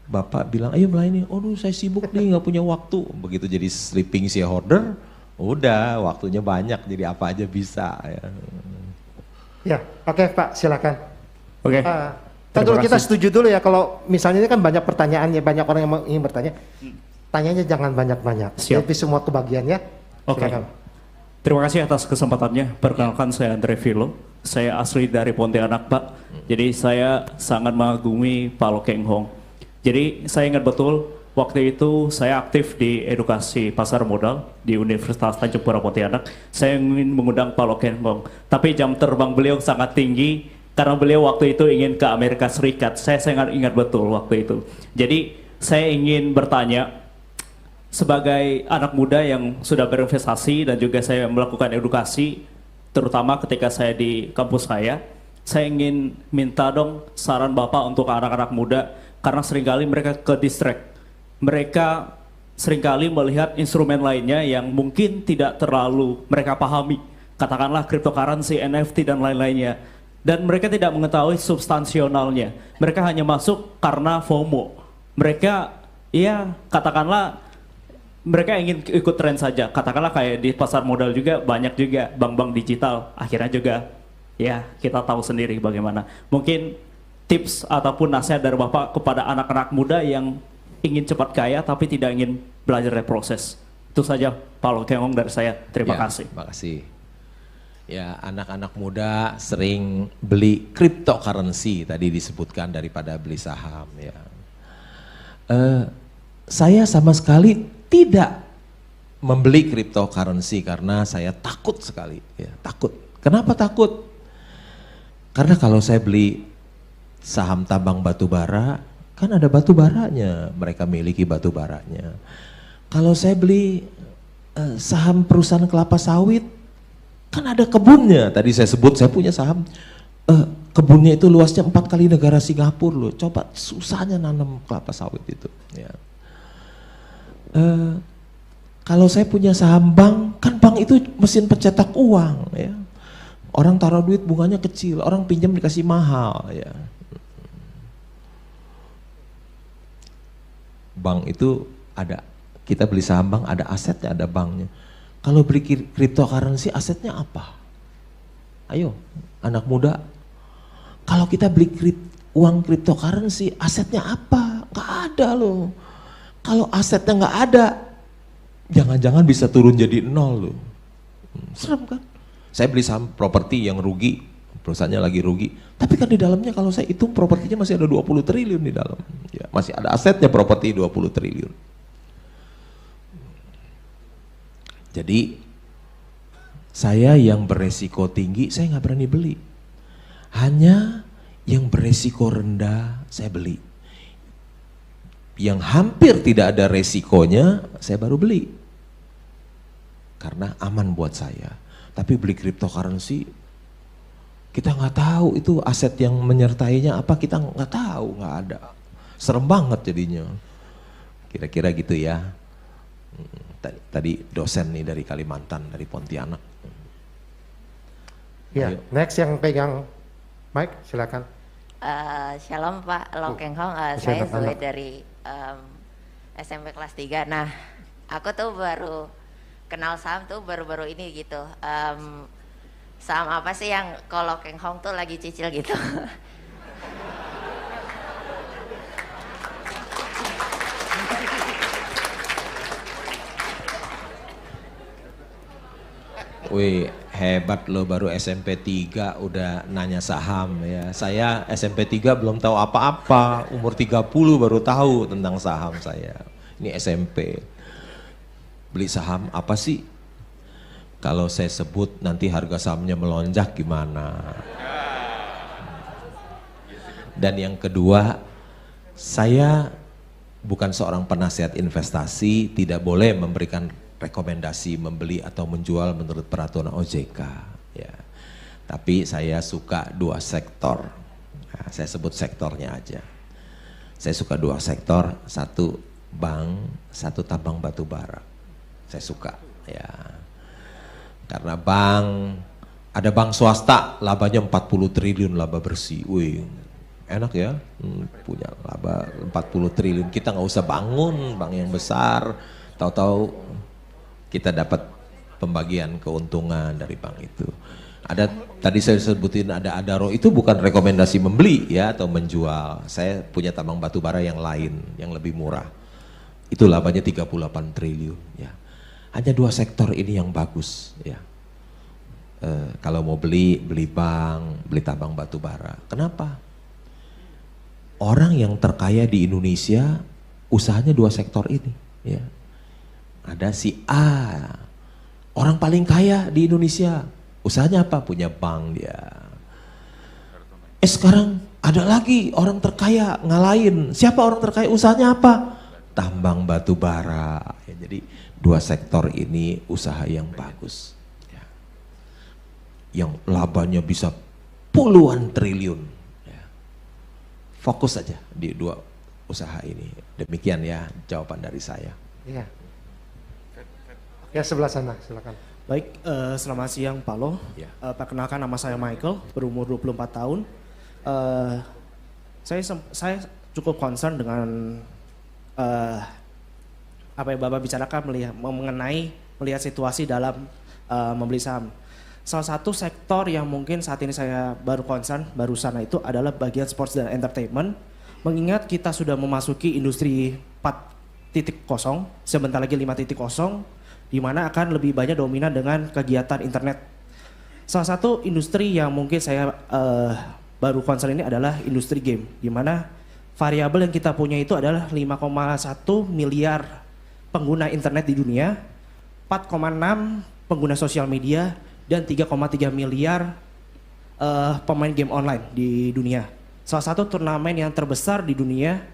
Bapak bilang ayo melayani, aduh saya sibuk nih nggak punya waktu. Begitu jadi sleeping shareholder, udah waktunya banyak, jadi apa aja bisa ya. Ya, oke Pak, silakan. Oke. Dulu kita setuju dulu ya, kalau misalnya ini kan banyak pertanyaan ya, banyak orang yang ingin bertanya. Tanyanya jangan banyak-banyak. Siap. Jadi semua kebagian ya. Oke. Silakan. Terima kasih atas kesempatannya. Perkenalkan saya Andre Vilo. Saya asli dari Pontianak, Pak. Jadi saya sangat mengagumi Pak Lo Keng Hong. Jadi saya ingat betul waktu itu saya aktif di edukasi pasar modal di Universitas Tanjung Pura Pontianak. Saya ingin mengundang Pak Lo Keng Hong. Tapi jam terbang beliau sangat tinggi karena beliau waktu itu ingin ke Amerika Serikat. Saya sangat ingat betul waktu itu. Jadi saya ingin bertanya, sebagai anak muda yang sudah berinvestasi dan juga saya melakukan edukasi, terutama ketika saya di kampus saya ingin minta dong saran Bapak untuk anak-anak muda, karena seringkali mereka ke distract. Mereka seringkali melihat instrumen lainnya yang mungkin tidak terlalu mereka pahami, katakanlah cryptocurrency, NFT dan lain-lainnya, dan mereka tidak mengetahui substansionalnya. Mereka hanya masuk karena FOMO. Mereka ya katakanlah mereka ingin ikut tren saja, katakanlah kayak di pasar modal juga banyak juga bank-bank digital, akhirnya juga ya kita tahu sendiri bagaimana. Mungkin tips ataupun nasihat dari Bapak kepada anak-anak muda yang ingin cepat kaya tapi tidak ingin belajar dari proses. Itu saja Pak Lo Keng Hong dari saya, terima kasih. Terima kasih. Ya, anak-anak muda sering beli cryptocurrency, tadi disebutkan daripada beli saham ya. Saya sama sekali tidak membeli cryptocurrency karena saya takut sekali ya, takut. Kenapa takut? Karena kalau saya beli saham tambang batu bara, kan ada batu baranya, mereka miliki batu baranya. Kalau saya beli saham perusahaan kelapa sawit, kan ada kebunnya. Tadi saya sebut saya punya saham, kebunnya itu luasnya 4 kali negara Singapura loh. Coba susahnya nanam kelapa sawit itu ya. Kalau saya punya saham bank, kan bank itu mesin pencetak uang ya. Orang taruh duit bunganya kecil, orang pinjam dikasih mahal ya. Bank itu ada, kita beli saham bank ada asetnya, ada banknya. Kalau beli cryptocurrency asetnya apa? Ayo anak muda, kalau kita beli uang cryptocurrency asetnya apa? Gak ada loh. Kalau asetnya nggak ada, jangan-jangan bisa turun jadi 0 loh. Serem kan? Saya beli saham properti yang rugi, perusahaannya lagi rugi. Tapi kan di dalamnya kalau saya hitung propertinya masih ada 20 triliun di dalam. Ya, masih ada asetnya properti 20 triliun. Jadi saya yang beresiko tinggi saya nggak berani beli. Hanya yang beresiko rendah saya beli. Yang hampir tidak ada resikonya saya baru beli. Karena aman buat saya. Tapi beli cryptocurrency kita nggak tahu itu aset yang menyertainya apa, kita nggak tahu, nggak ada. Serem banget jadinya. Kira-kira gitu ya. Tadi dosen nih dari Kalimantan, dari Pontianak. Ya, next yang pegang mic, silakan. Shalom Pak Lo Keng Hong, saya Zoe dari SMP kelas 3. Nah, aku tuh baru kenal saham tuh baru-baru ini gitu. Saham apa sih yang kalau Keng Hong tuh lagi cicil gitu? Wih, hebat lo, baru SMP 3 udah nanya saham ya. Saya SMP 3 belum tahu apa-apa, umur 30 baru tahu tentang saham saya. Ini SMP. Beli saham apa sih? Kalau saya sebut nanti harga sahamnya melonjak gimana? Dan yang kedua, saya bukan seorang penasihat investasi, tidak boleh memberikan rekomendasi membeli atau menjual menurut peraturan OJK. Ya. Tapi saya suka dua sektor. Nah, saya sebut sektornya aja. Saya suka dua sektor, satu bank, satu tambang batu bara. Saya suka. Ya. Karena bank, ada bank swasta, labanya 40 triliun laba bersih. Wih, enak ya, punya laba 40 triliun. Kita nggak usah bangun bank yang besar, tahu-tahu kita dapat pembagian keuntungan dari bank itu. Ada tadi saya sebutin ada Adaro, itu bukan rekomendasi membeli ya atau menjual. Saya punya tambang batu bara yang lain yang lebih murah. Itu labanya 38 triliun ya. Hanya dua sektor ini yang bagus ya. Kalau mau beli bank, beli tambang batu bara. Kenapa? Orang yang terkaya di Indonesia usahanya dua sektor ini ya. Ada si A, orang paling kaya di Indonesia, usahanya apa? Punya bank dia. Sekarang ada lagi orang terkaya ngalahin, siapa orang terkaya, usahanya apa? Tambang batu bara. Ya, jadi dua sektor ini usaha yang bagus. Ya. Yang labanya bisa puluhan triliun. Ya. Fokus saja di dua usaha ini. Demikian ya jawaban dari saya. Iya. Ya, sebelah sana, silakan. Baik, selamat siang Pak Lo. Ya. Perkenalkan, nama saya Michael, berumur 24 tahun. Saya cukup concern dengan apa yang Bapak bicarakan melihat situasi dalam membeli saham. Salah satu sektor yang mungkin saat ini saya baru concern, barusan itu adalah bagian sports dan entertainment. Mengingat kita sudah memasuki industri 4.0, sebentar lagi 5.0, di mana akan lebih banyak dominan dengan kegiatan internet. Salah satu industri yang mungkin saya baru concern ini adalah industri game, di mana variabel yang kita punya itu adalah 5,1 miliar pengguna internet di dunia, 4,6 pengguna sosial media, dan 3,3 miliar pemain game online di dunia. Salah satu turnamen yang terbesar di dunia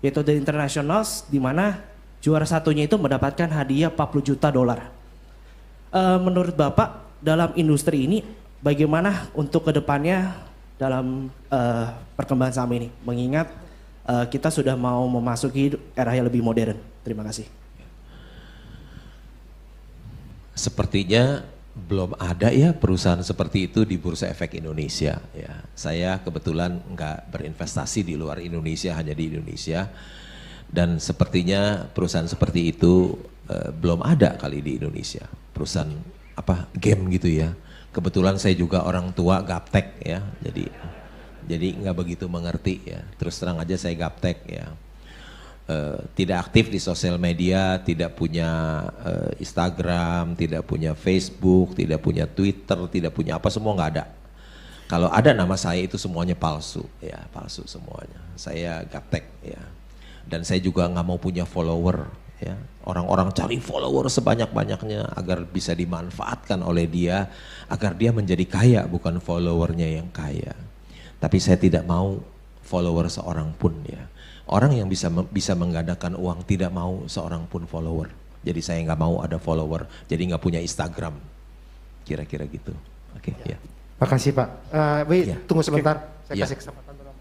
yaitu The Internationals, di mana juara satunya itu mendapatkan hadiah 40 juta dolar. Menurut Bapak, dalam industri ini bagaimana untuk kedepannya dalam perkembangan saham ini? Mengingat kita sudah mau memasuki era yang lebih modern. Terima kasih. Sepertinya belum ada ya perusahaan seperti itu di Bursa Efek Indonesia. Ya, saya kebetulan nggak berinvestasi di luar Indonesia, hanya di Indonesia. Dan sepertinya perusahaan seperti itu belum ada kali di Indonesia, perusahaan apa game gitu ya. Kebetulan saya juga orang tua gaptek ya, jadi nggak begitu mengerti ya. Terus terang aja saya gaptek ya, tidak aktif di sosial media, tidak punya Instagram, tidak punya Facebook, tidak punya Twitter, tidak punya apa, semua nggak ada. Kalau ada nama saya itu semuanya palsu ya, palsu semuanya. Saya gaptek ya. Dan saya juga nggak mau punya follower ya. Orang-orang cari follower sebanyak-banyaknya agar bisa dimanfaatkan oleh dia, agar dia menjadi kaya, bukan followernya yang kaya. Tapi saya tidak mau follower seorang pun ya. Orang yang bisa menggandakan uang tidak mau seorang pun follower. Jadi saya nggak mau ada follower, jadi nggak punya Instagram. Kira-kira gitu. Oke, ya. Makasih Pak. Wi, Ya. tunggu sebentar. Saya Ya. kasih kesempatan dulu.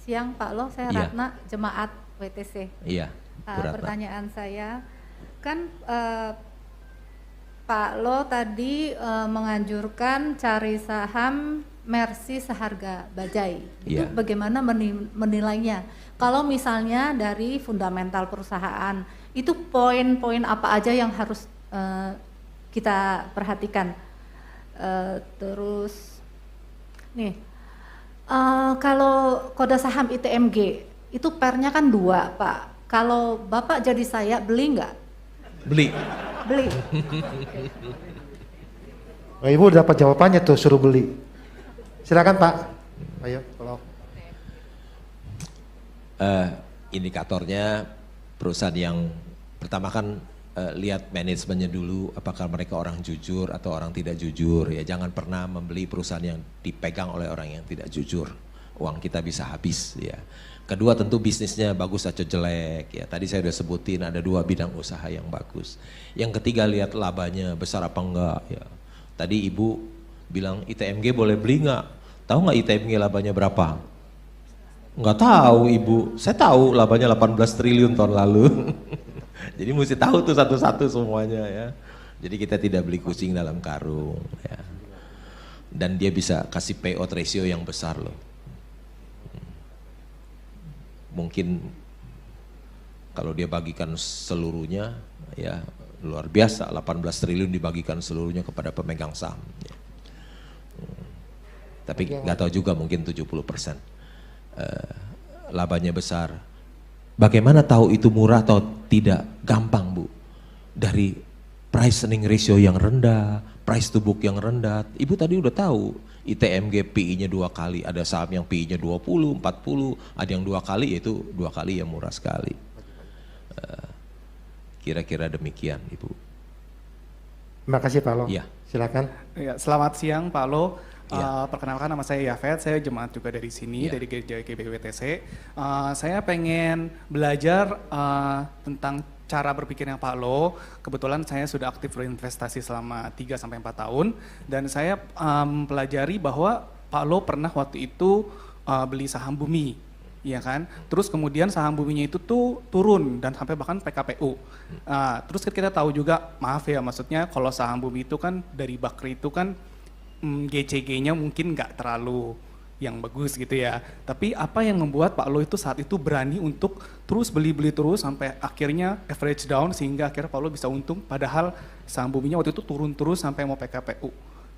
Siang Pak Lo, saya Iya. Ratna, jemaat WTC. Iya, Bu Ratna. Pertanyaan saya, kan Pak Lo tadi menganjurkan cari saham Mercy seharga bajai. Itu Iya. bagaimana menilainya? Kalau misalnya dari fundamental perusahaan, itu poin-poin apa aja yang harus kita perhatikan? Terus, nih, kalau kode saham ITMG, itu pernya kan 2, Pak. Kalau Bapak jadi saya, beli nggak? Beli. Beli. Oh, Ibu dapat jawabannya tuh, suruh beli. Silakan Pak. Ayo, tolong. Indikatornya perusahaan yang pertama kan lihat manajemennya dulu, apakah mereka orang jujur atau orang tidak jujur ya. Jangan pernah membeli perusahaan yang dipegang oleh orang yang tidak jujur. Uang kita bisa habis ya. Kedua tentu bisnisnya bagus atau jelek ya. Tadi saya sudah sebutin ada 2 bidang usaha yang bagus. Yang ketiga lihat labanya besar apa enggak ya. Tadi Ibu bilang ITMG boleh beli nggak? Tahu nggak ITMG labanya berapa? Nggak tahu Ibu. Saya tahu labanya 18 triliun tahun lalu. Jadi mesti tahu tuh satu-satu semuanya ya. Jadi kita tidak beli kucing dalam karung ya. Dan dia bisa kasih payout ratio yang besar loh. Mungkin kalau dia bagikan seluruhnya ya luar biasa, 18 triliun dibagikan seluruhnya kepada pemegang saham ya. Tapi nggak tahu juga, mungkin 70% labanya besar. Bagaimana tahu itu murah atau tidak? Gampang Bu, dari price earning ratio yang rendah, price to book yang rendah. Ibu tadi udah tahu ITMG PI-nya 2 kali, ada saham yang PI-nya 20, 40, ada yang 2 kali, yaitu 2 kali yang murah sekali. Kira-kira demikian Ibu. Terima kasih Pak Lo. Iya. Silakan. Ya, selamat siang Pak Lo. Iya. Perkenalkan nama saya Yafet, saya jemaat juga dari sini, dari gereja GBWTC. Saya pengen belajar tentang cara berpikirnya Pak Lo. Kebetulan saya sudah aktif berinvestasi selama 3-4 tahun, dan saya pelajari bahwa Pak Lo pernah waktu itu beli saham Bumi, ya kan? Terus kemudian saham Buminya itu tuh turun dan sampai bahkan PKPU. Terus kita tahu juga, maaf ya, maksudnya kalau saham Bumi itu kan dari Bakri itu kan GCG-nya mungkin nggak terlalu yang bagus gitu ya. Tapi apa yang membuat Pak Lo itu saat itu berani untuk terus beli-beli terus sampai akhirnya average down sehingga akhirnya Pak Lo bisa untung, padahal saham Buminya waktu itu turun terus sampai mau PKPU.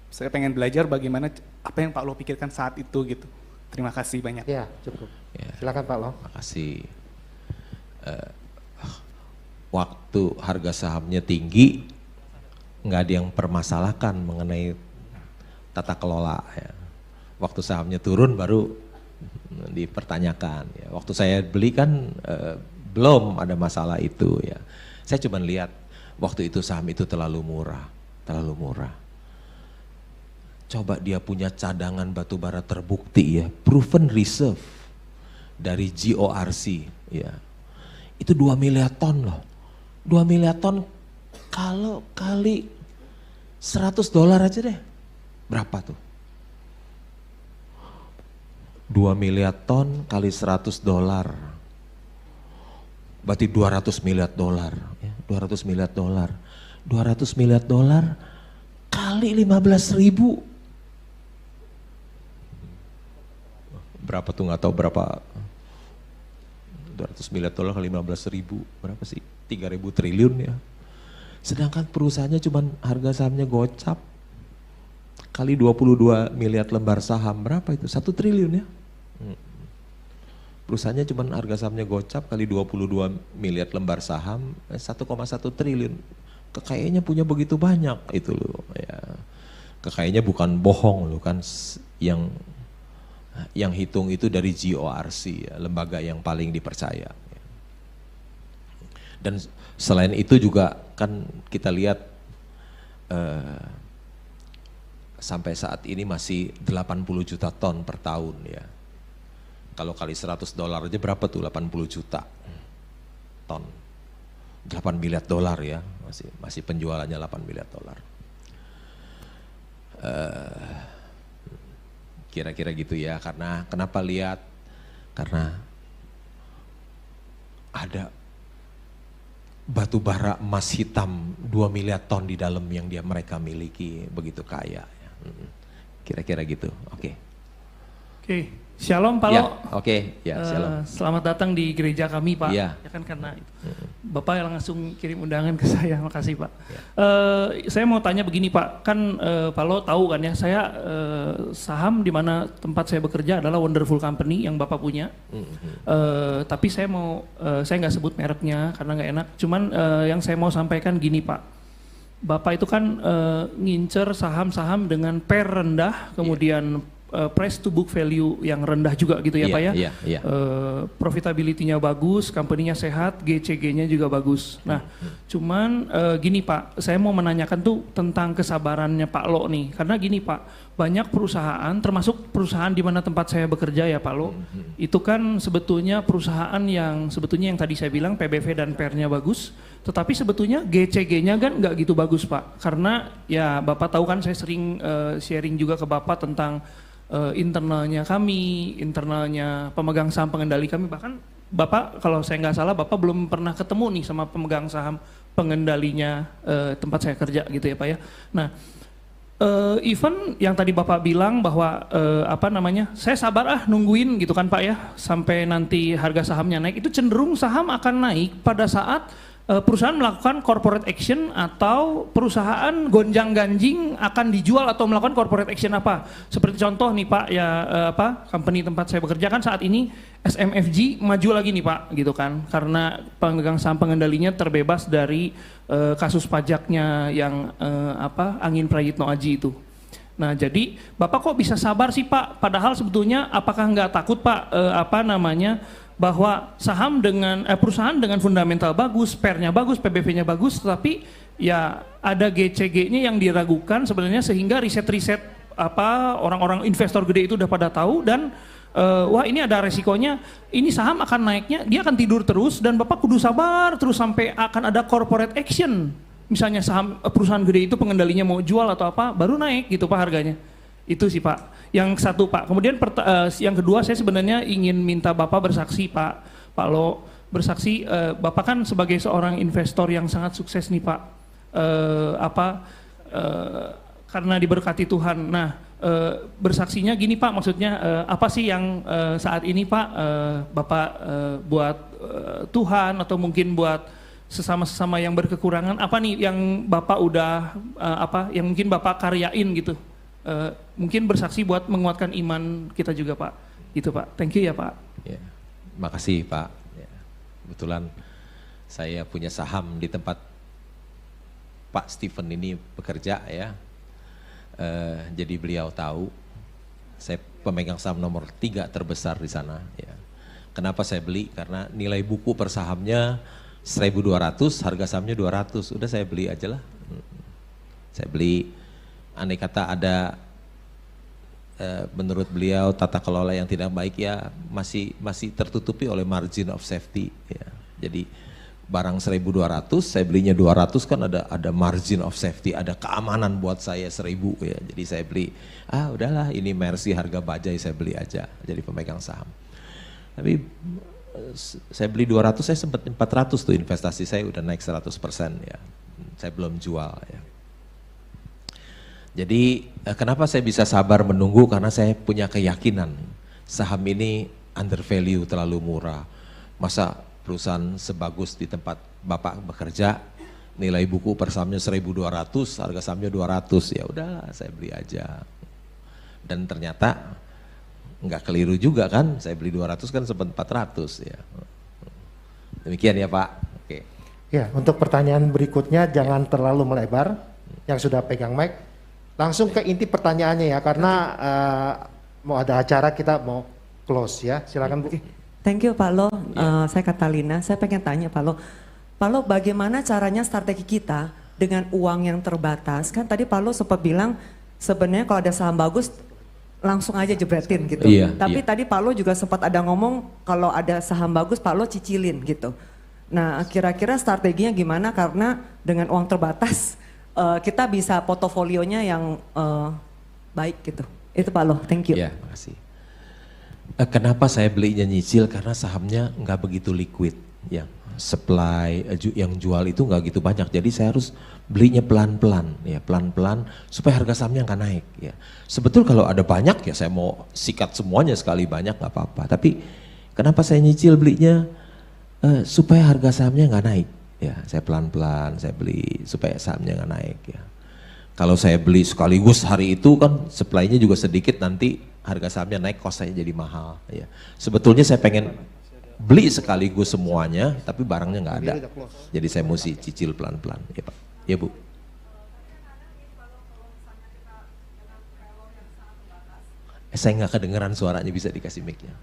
Saya pengen belajar bagaimana apa yang Pak Lo pikirkan saat itu gitu. Terima kasih banyak. Ya, cukup. Silakan Pak Lo. Makasih. Waktu harga sahamnya tinggi, nggak ada yang permasalahkan mengenai tata kelola ya. Waktu sahamnya turun baru dipertanyakan ya. Waktu saya beli kan belum ada masalah itu ya. Saya cuma lihat waktu itu saham itu terlalu murah. Coba dia punya cadangan batu bara terbukti ya, proven reserve dari GORC ya. Itu 2 miliar ton loh. 2 miliar ton kalau kali $100 aja deh. Berapa tuh? 2 miliar ton kali $100. Berarti $200 miliar ya. $200 miliar. $200 miliar kali 15.000. Berapa tuh, nggak tahu berapa. 200 miliar dolar kali 15.000 berapa sih? 3.000 triliun ya. Sedangkan perusahaannya cuman harga sahamnya gocap kali 22 miliar lembar saham, berapa itu? 1 triliun ya. Perusahaannya cuman harga sahamnya gocap kali 22 miliar lembar saham, 1,1 triliun. Kekayaannya punya begitu banyak itu loh ya. Kekayaannya bukan bohong loh kan, yang hitung itu dari GORC ya, lembaga yang paling dipercaya. Dan selain itu juga kan kita lihat sampai saat ini masih 80 juta ton per tahun ya. Kalau kali $100 aja berapa tuh, 80 juta ton. 8 miliar dolar ya, masih penjualannya 8 miliar dolar. Kira-kira gitu ya, karena kenapa lihat? Karena ada batu bara emas hitam 2 miliar ton di dalam yang mereka miliki, begitu kaya. Ya. Kira-kira gitu, oke. Oke, Shalom Pak Ya, Lo. oke, ya, shalom. Selamat datang di gereja kami Pak. Ya. Ya kan karena itu. Bapak yang langsung kirim undangan ke saya, makasih Pak. Saya mau tanya begini Pak, kan Pak Lo tahu kan ya, saya saham di mana tempat saya bekerja adalah Wonderful Company yang Bapak punya. Tapi saya nggak sebut mereknya karena nggak enak. Cuman yang saya mau sampaikan gini Pak, Bapak itu kan ngincer saham-saham dengan pair rendah, kemudian price to book value yang rendah juga gitu ya Pak ya. Profitability-nya bagus, company-nya sehat, GCG-nya juga bagus. Nah, cuman gini Pak, saya mau menanyakan tuh tentang kesabarannya Pak Lo nih. Karena gini Pak, banyak perusahaan, termasuk perusahaan di mana tempat saya bekerja ya Pak Lo, itu kan sebetulnya perusahaan yang sebetulnya yang tadi saya bilang PBV dan PER-nya bagus, tetapi sebetulnya GCG-nya kan nggak gitu bagus Pak. Karena ya Bapak tahu kan saya sering sharing juga ke Bapak tentang internalnya kami, internalnya pemegang saham pengendali kami, bahkan Bapak kalau saya nggak salah Bapak belum pernah ketemu nih sama pemegang saham pengendalinya tempat saya kerja gitu ya Pak ya. Nah, even yang tadi Bapak bilang bahwa saya sabar nungguin gitu kan Pak ya sampai nanti harga sahamnya naik, itu cenderung saham akan naik pada saat perusahaan melakukan corporate action atau perusahaan gonjang-ganjing akan dijual atau melakukan corporate action apa. Seperti contoh nih Pak ya company tempat saya bekerja kan saat ini SMFG maju lagi nih Pak gitu kan. Karena pemegang saham pengendalinya terbebas dari kasus pajaknya yang Angin Prayitno Aji itu. Nah jadi Bapak kok bisa sabar sih Pak? Padahal sebetulnya apakah nggak takut Pak bahwa saham dengan perusahaan dengan fundamental bagus, PER-nya bagus, PBV-nya bagus, tetapi ya ada GCG-nya yang diragukan sebenarnya sehingga riset-riset orang-orang investor gede itu udah pada tahu dan wah ini ada resikonya, ini saham akan naiknya, dia akan tidur terus dan Bapak kudu sabar terus sampai akan ada corporate action. Misalnya saham perusahaan gede itu pengendalinya mau jual atau apa, baru naik gitu Pak harganya. Itu sih Pak. Yang satu Pak. Kemudian yang kedua saya sebenarnya ingin minta Bapak bersaksi Pak Lo bersaksi Bapak kan sebagai seorang investor yang sangat sukses nih Pak. Karena diberkati Tuhan. Nah, bersaksinya gini Pak, maksudnya apa sih yang saat ini Pak Bapak buat Tuhan atau mungkin buat sesama-sesama yang berkekurangan, apa nih yang Bapak udah yang mungkin Bapak karyain gitu. Mungkin bersaksi buat menguatkan iman kita juga Pak, gitu Pak. Thank you ya Pak. Ya, makasih Pak. Ya, kebetulan saya punya saham di tempat Pak Stephen ini bekerja ya. Jadi beliau tahu saya pemegang saham nomor 3 terbesar di sana. Ya. Kenapa saya beli? Karena nilai buku per sahamnya 1.200, harga sahamnya 200. Udah saya beli aja lah. Saya beli. Andai kata ada menurut beliau tata kelola yang tidak baik ya masih tertutupi oleh margin of safety ya. Jadi barang 1.200 saya belinya 200 kan ada margin of safety, ada keamanan buat saya 1.000 ya. Jadi saya beli udahlah ini Mercy harga bajai saya beli aja jadi pemegang saham. Tapi saya beli 200 saya sempat 400 tuh investasi saya udah naik 100% ya. Saya belum jual ya. Jadi kenapa saya bisa sabar menunggu? Karena saya punya keyakinan saham ini under value, terlalu murah. Masa perusahaan sebagus di tempat Bapak bekerja, nilai buku per sahamnya 1.200, harga sahamnya 200, ya udahlah saya beli aja. Dan ternyata nggak keliru juga kan, saya beli 200 kan sempat 400 ya. Demikian ya Pak. Oke. Ya, untuk pertanyaan berikutnya jangan terlalu melebar, yang sudah pegang mic. Langsung ke inti pertanyaannya ya, karena mau ada acara kita mau close ya, silakan Bu. Thank you Pak Lo, saya Catalina, saya pengen tanya Pak Lo bagaimana caranya strategi kita dengan uang yang terbatas, kan tadi Pak Lo sempat bilang sebenarnya kalau ada saham bagus langsung aja jebretin gitu, tapi tadi Pak Lo juga sempat ada ngomong kalau ada saham bagus Pak Lo cicilin gitu. Nah, kira-kira strateginya gimana karena dengan uang terbatas kita bisa portofolionya yang baik gitu. Itu Pak Lo, thank you. Ya, makasih. Kenapa saya belinya nyicil? Karena sahamnya nggak begitu liquid, ya. Supply yang jual itu nggak gitu banyak, jadi saya harus belinya pelan-pelan, ya pelan-pelan supaya harga sahamnya nggak naik. Ya, sebetul kalau ada banyak ya saya mau sikat semuanya sekali banyak nggak apa-apa. Tapi kenapa saya nyicil belinya? Supaya harga sahamnya nggak naik. Ya, saya pelan-pelan saya beli supaya sahamnya nggak naik. Ya, kalau saya beli sekaligus hari itu kan supply-nya juga sedikit, nanti harga sahamnya naik, cost saya jadi mahal. Ya, sebetulnya saya pengen beli sekaligus semuanya, tapi barangnya nggak ada. Jadi saya mesti cicil pelan-pelan, ya Pak. Ya Bu. Saya nggak kedengeran suaranya, bisa dikasih mic-nya.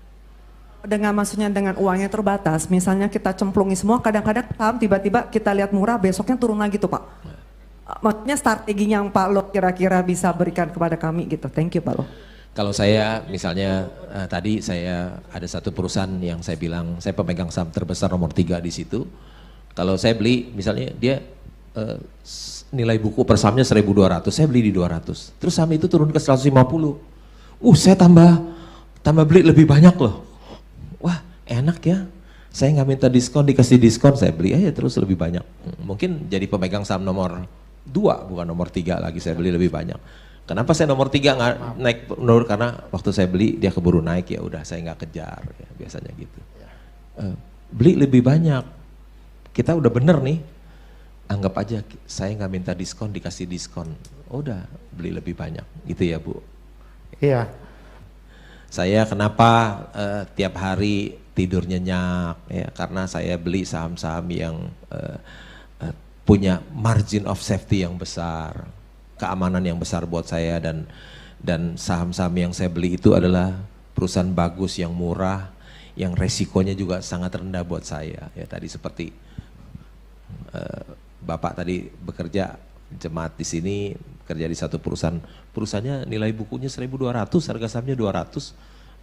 Dengan maksudnya dengan uangnya terbatas, misalnya kita cemplungi semua, kadang-kadang saham tiba-tiba kita lihat murah, besoknya turun lagi tuh Pak. Maksudnya strateginya yang Pak Lo kira-kira bisa berikan kepada kami gitu. Thank you Pak Lo. Kalau saya misalnya tadi saya ada satu perusahaan yang saya bilang saya pemegang saham terbesar nomor 3 di situ. Kalau saya beli misalnya dia nilai buku per sahamnya 1.200, saya beli di 200. Terus saham itu turun ke 150. Saya tambah beli lebih banyak loh. Wah, enak ya. Saya nggak minta diskon, dikasih diskon, saya beli aja terus lebih banyak. Mungkin jadi pemegang saham nomor 2 bukan nomor 3 lagi, saya beli lebih banyak. Kenapa saya nomor 3 nggak naik menurut? Karena waktu saya beli dia keburu naik, ya udah saya nggak kejar, ya, biasanya gitu. Beli lebih banyak, kita udah bener nih, anggap aja saya nggak minta diskon, dikasih diskon, udah beli lebih banyak, gitu ya Bu. Iya. Saya kenapa tiap hari tidur nyenyak, ya karena saya beli saham-saham yang punya margin of safety yang besar, keamanan yang besar buat saya, dan saham-saham yang saya beli itu adalah perusahaan bagus yang murah, yang resikonya juga sangat rendah buat saya. Ya tadi seperti Bapak tadi bekerja jemaat di sini, kerja di satu perusahaannya nilai bukunya 1.200, harga sahamnya 200,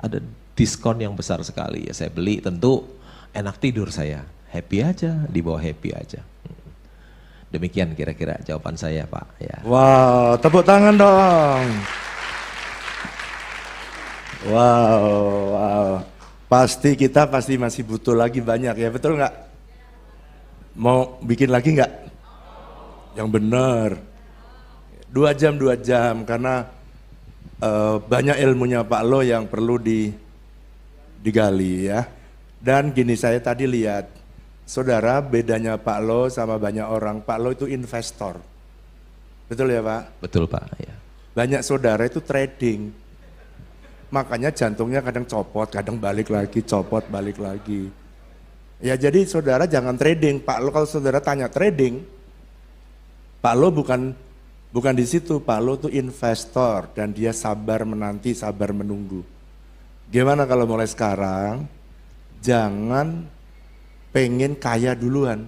ada diskon yang besar sekali. Ya saya beli, tentu enak tidur saya, happy aja, di bawah happy aja. Demikian kira-kira jawaban saya Pak. Ya. Wow, tepuk tangan dong. Wow. Kita pasti masih butuh lagi banyak ya, betul nggak? Mau bikin lagi nggak? Yang benar. 2 jam, karena banyak ilmunya Pak Lo yang perlu digali ya. Dan gini, saya tadi lihat, saudara, bedanya Pak Lo sama banyak orang, Pak Lo itu investor. Betul ya Pak? Betul Pak, ya. Banyak saudara itu trading. Makanya jantungnya kadang copot, kadang balik lagi, copot, balik lagi. Ya jadi saudara jangan trading. Pak Lo kalau saudara tanya trading, Pak Lo bukan di situ. Pak Lo tuh investor dan dia sabar menanti, sabar menunggu. Gimana kalau mulai sekarang, jangan pengen kaya duluan,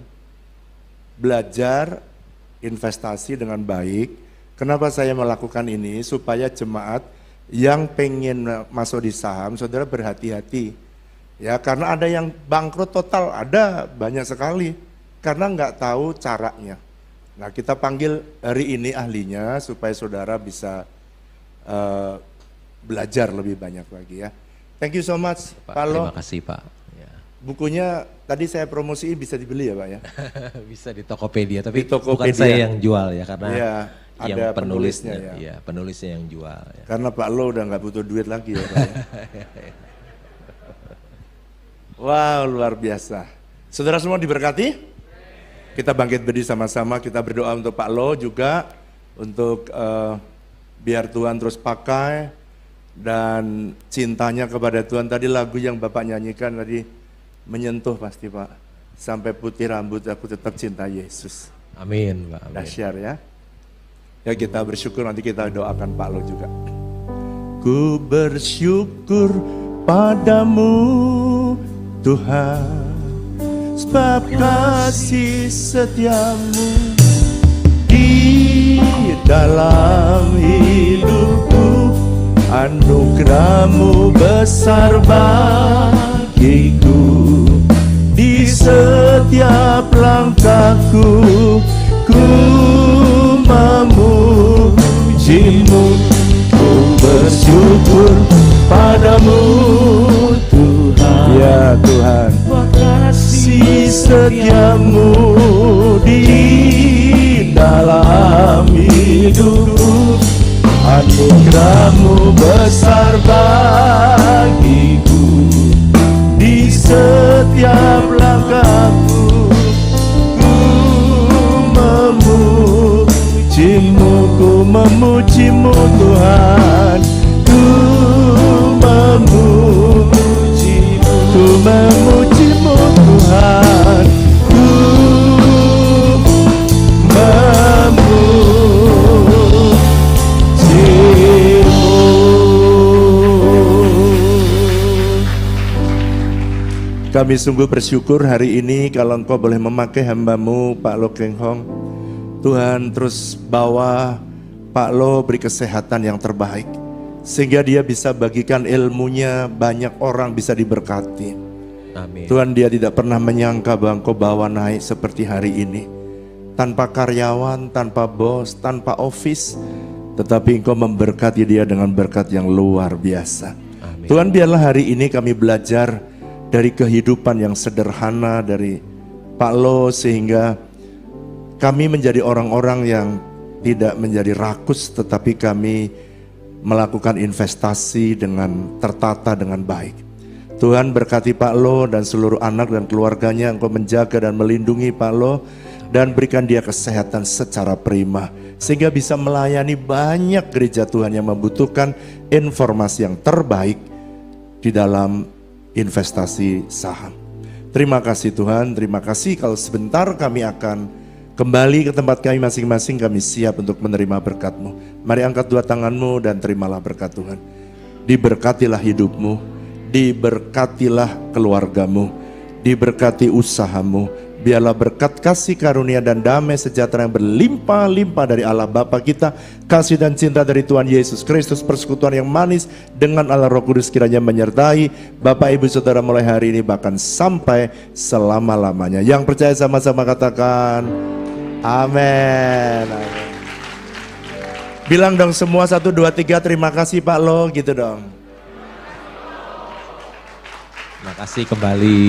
belajar investasi dengan baik. Kenapa saya melakukan ini? Supaya jemaat yang pengen masuk di saham, saudara berhati-hati. Ya, karena ada yang bangkrut total, ada banyak sekali, karena nggak tahu caranya. Nah, kita panggil hari ini ahlinya supaya saudara bisa belajar lebih banyak lagi ya. Thank you so much, Pak Lo. Terima kasih Pak. Bukunya tadi saya promosiin, bisa dibeli ya Pak ya? Bisa di Tokopedia, tapi di Tokopedia. Bukan saya yang jual ya, karena ya, yang ada penulisnya ya. Ya, penulisnya yang jual. Ya. Karena Pak Lo udah nggak butuh duit lagi ya Pak ya. Wow, luar biasa. Saudara semua diberkati? Kita bangkit berdiri sama-sama, kita berdoa untuk Pak Lo juga, untuk biar Tuhan terus pakai, dan cintanya kepada Tuhan. Tadi lagu yang Bapak nyanyikan tadi, menyentuh pasti Pak, sampai putih rambut aku tetap cinta Yesus. Amin Pak. Amin. Dahsyat ya. Ya kita bersyukur, nanti kita doakan Pak Lo juga. Ku bersyukur padamu Tuhan, sebab kasih setiamu di dalam hidupku, anugerahmu besar bagiku. Di setiap langkahku, ku memujimu, ku bersyukur padamu Tuhan. Ya Tuhan, kasih setiamu di dalam hidupku, anugerahmu besar bagiku. Di setiap langkahku, ku memujimu Tuhan, ku memujimu Tuhan, ku Kami sungguh bersyukur hari ini kalau Engkau boleh memakai hamba-Mu Pak Lo Keng Hong. Tuhan terus bawa Pak Lo beri kesehatan yang terbaik, sehingga dia bisa bagikan ilmunya, banyak orang bisa diberkati. Amin. Tuhan, dia tidak pernah menyangka bahwa Engkau bawa naik seperti hari ini. Tanpa karyawan, tanpa bos, tanpa office, tetapi Engkau memberkati dia dengan berkat yang luar biasa. Amin. Tuhan, biarlah hari ini kami belajar dari kehidupan yang sederhana dari Pak Lo, sehingga kami menjadi orang-orang yang tidak menjadi rakus, tetapi kami melakukan investasi dengan tertata dengan baik. Tuhan, berkati Pak Lo dan seluruh anak dan keluarganya. Engkau menjaga dan melindungi Pak Lo dan berikan dia kesehatan secara prima, sehingga bisa melayani banyak gereja Tuhan yang membutuhkan informasi yang terbaik di dalam investasi saham. Terima kasih Tuhan, terima kasih. Kalau sebentar kami akan kembali ke tempat kami masing-masing, kami siap untuk menerima berkat-Mu. Mari angkat dua tangan-Mu dan terimalah berkat Tuhan. Diberkatilah hidupmu, diberkatilah keluargamu, diberkati usahamu. Biarlah berkat kasih karunia dan damai sejahtera yang berlimpah-limpah dari Allah Bapa kita, kasih dan cinta dari Tuhan Yesus Kristus, persekutuan yang manis dengan Allah Roh Kudus kiranya menyertai Bapak Ibu Saudara mulai hari ini bahkan sampai selama-lamanya. Yang percaya sama-sama katakan amin. Bilang dong semua 1, 2, 3 terima kasih Pak Lo, gitu dong. Terima kasih kembali.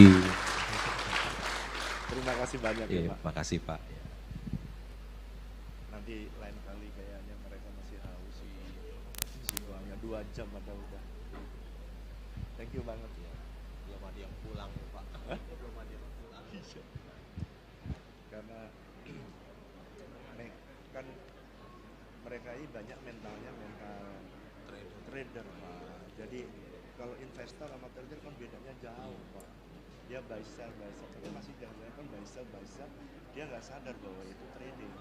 Terima kasih banyak ya Pak. Terima kasih Pak. Nanti lain kali kayaknya mereka masih haus si doanya 2 jam ada udah. Thank you banget ya. Belum ada yang pulang Pak. Belum ada yang pulang. Karena kan mereka ini banyak mentalnya mental trader Pak. Jadi kalau investor sama trader kan bedanya jauh Pak. Dia buy sell, tapi masih jangan kan buy sell, dia nggak sadar bahwa itu trading.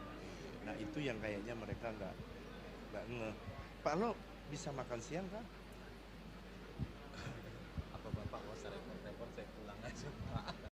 Nah itu yang kayaknya mereka nggak ngeh. Pak Lo bisa makan siang kan?